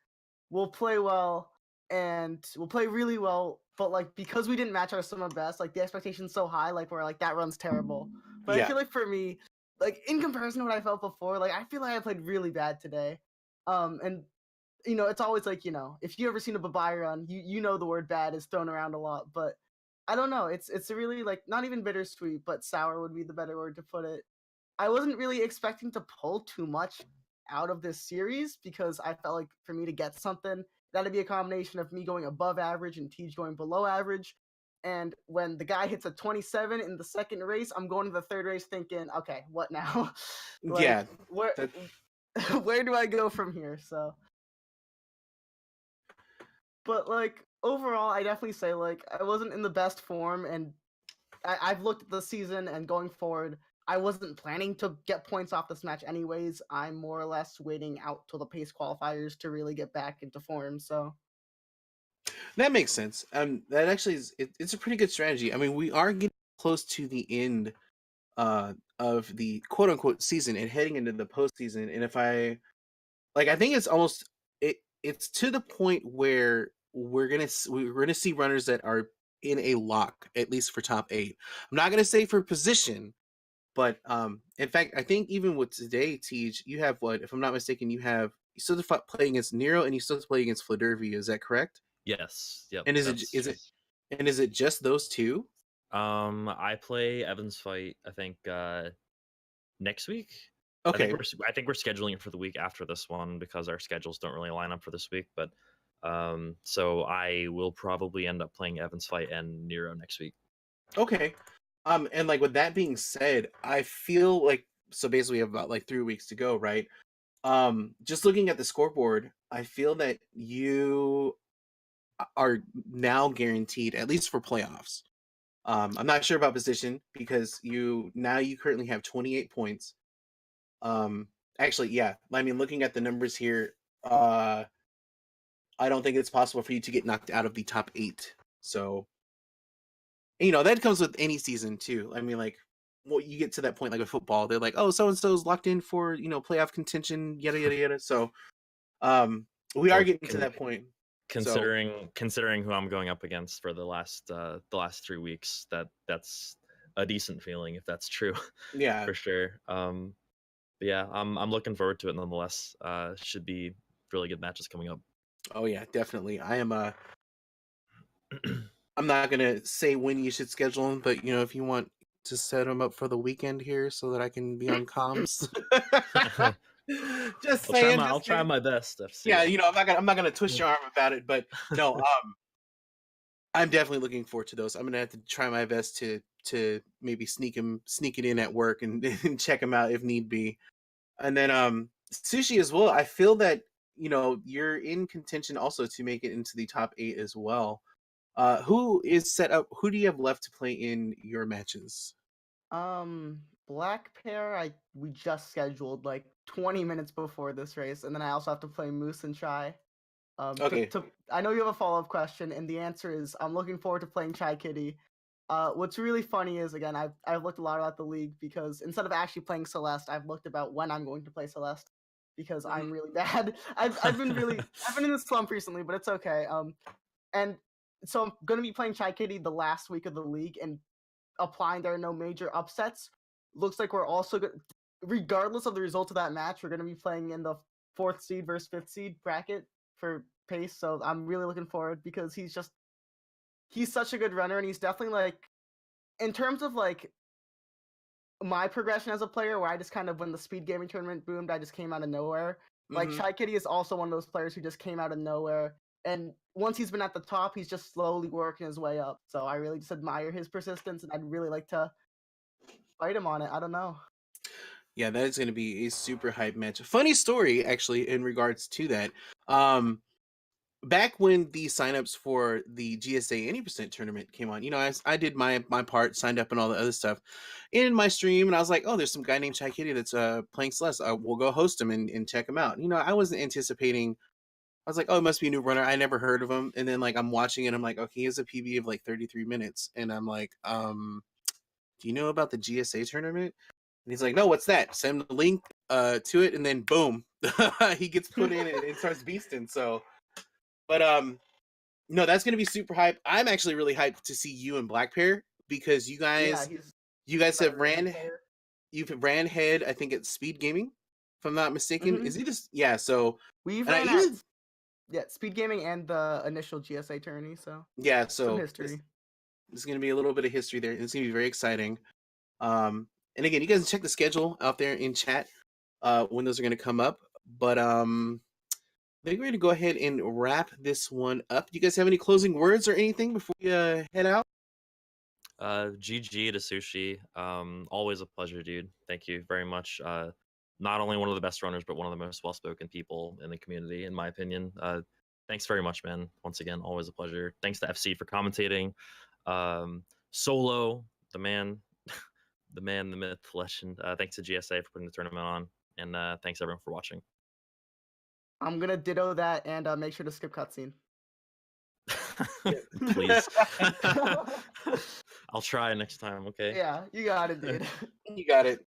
we'll play well and we'll play really well, but like because we didn't match our summer best, like the expectation's so high, like we're like that run's terrible. But I Yeah. feel like for me, like in comparison to what I felt before, like I feel like I played really bad today. And it's always like, if you ever seen a Babai run, you know the word bad is thrown around a lot, but I don't know. It's a really like not even bittersweet, but sour would be the better word to put it. I wasn't really expecting to pull too much out of this series because I felt like for me to get something, that'd be a combination of me going above average and Tej going below average. And when the guy hits a 27 in the second race, I'm going to the third race thinking, okay, what now? Like Yeah. where That, where do I go from here? So, but like overall, I definitely say like I wasn't in the best form, and I've looked at the season and going forward, I wasn't planning to get points off this match anyways. I'm more or less waiting out till the pace qualifiers to really get back into form. So that makes sense. That actually it's a pretty good strategy. I mean, we are getting close to the end of the quote unquote season and heading into the postseason. And if I like, I think it's almost it's to the point where we're gonna see runners that are in a lock, at least for top 8. I'm not gonna say for position, but in fact, I think even with today, Tej, you have what, if I'm not mistaken, you still have to play against Nero and you still have to play against Fladervia. Is that correct? Yes, yep, And that's is true. it and is it just those two? I play Evan's fight, I think next week. Okay, I think we're scheduling it for the week after this one because our schedules don't really line up for this week. But so I will probably end up playing Evan's fight and Nero next week. okay. And like with that being said, I feel like, so basically we have about like 3 weeks to go, right? Just looking at the scoreboard, I feel that you are now guaranteed, at least for playoffs. I'm not sure about position because you currently have 28 points. Actually, yeah. I mean, looking at the numbers here, I don't think it's possible for you to get knocked out of the top 8. So, that comes with any season too. I mean, like, well, you get to that point like with football, they're like, oh, so and so's locked in for playoff contention, yada yada yada. So, we are Well, getting to that point. So, considering who I'm going up against for the last 3 weeks, that's a decent feeling if that's true, yeah. for sure. But yeah, I'm looking forward to it nonetheless. Should be really good matches coming up. Oh yeah, definitely. I'm not gonna say when you should schedule them, but if you want to set them up for the weekend here so that I can be on comms. Just saying, I'll just try saying. my best, FC. Yeah, I'm not gonna twist your arm about it, but no, I'm definitely looking forward to those. I'm gonna have to try my best to maybe sneak it in at work and, and check them out if need be. And then Sushi as well. I feel that you're in contention also to make it into the top 8 as well. Who is set up? Who do you have left to play in your matches? Black Pair, we just scheduled like 20 minutes before this race, and then I also have to play Moose and Chai. Okay, I know you have a follow-up question, and the answer is I'm looking forward to playing Chai Kitty. What's really funny is, again, I've looked a lot about the league because instead of actually playing Celeste, I've looked about when I'm going to play Celeste because I'm really bad. I've been in this slump recently, but it's okay. And so I'm gonna be playing Chai Kitty the last week of the league and applying there are no major upsets. Looks like we're also good. Regardless of the result of that match, we're gonna be playing in the 4th seed versus 5th seed bracket for pace. So I'm really looking forward because he's such a good runner, and he's definitely like, in terms of like my progression as a player, where I just kind of, when the speed gaming tournament boomed, I just came out of nowhere. Like Mhm. Chai Kitty is also one of those players who just came out of nowhere, and once he's been at the top, he's just slowly working his way up. So I really just admire his persistence, and I'd really like to fight him on it. I don't know. Yeah, that is going to be a super hype match. Funny story, actually, in regards to that. Um, Back when the signups for the GSA 80% tournament came on, I did my part, signed up and all the other stuff in my stream, and I was like, oh, there's some guy named Chai Kitty that's playing Celeste. We'll go host him and check him out. I wasn't anticipating. I was like, oh, it must be a new runner. I never heard of him. And then like I'm watching it, I'm like, okay, he has a PB of like 33 minutes, and I'm like, do you know about the GSA tournament? And he's like, no, what's that? Send him the link to it, and then boom, he gets put in and starts beasting. So, but no, that's gonna be super hype. I'm actually really hyped to see you and Black Pair because you Yeah, guys he's you guys have another really good ran player. you've ran head, I think, at Speed Gaming, if I'm not mistaken. Mhm. Is he just yeah, so We've and I ran at even Speed Gaming and the initial GSA tourney, so yeah, some so history. there's gonna be a little bit of history there. It's gonna be very exciting. And again, you guys check the schedule out there in chat when those are gonna come up. But I think we're gonna go ahead and wrap this one up. Do you guys have any closing words or anything before we head out? GG to Sushi. Always a pleasure, dude. Thank you very much. Not only one of the best runners, but one of the most well-spoken people in the community, in my opinion. Thanks very much, man. Once again, always a pleasure. Thanks to FC for commentating. Solo, the man, the man, the myth, legend. Thanks to GSA for putting the tournament on, and thanks everyone for watching. I'm gonna ditto that and make sure to skip cutscene. Please. I'll try next time, okay? Yeah, you got it, dude. You got it.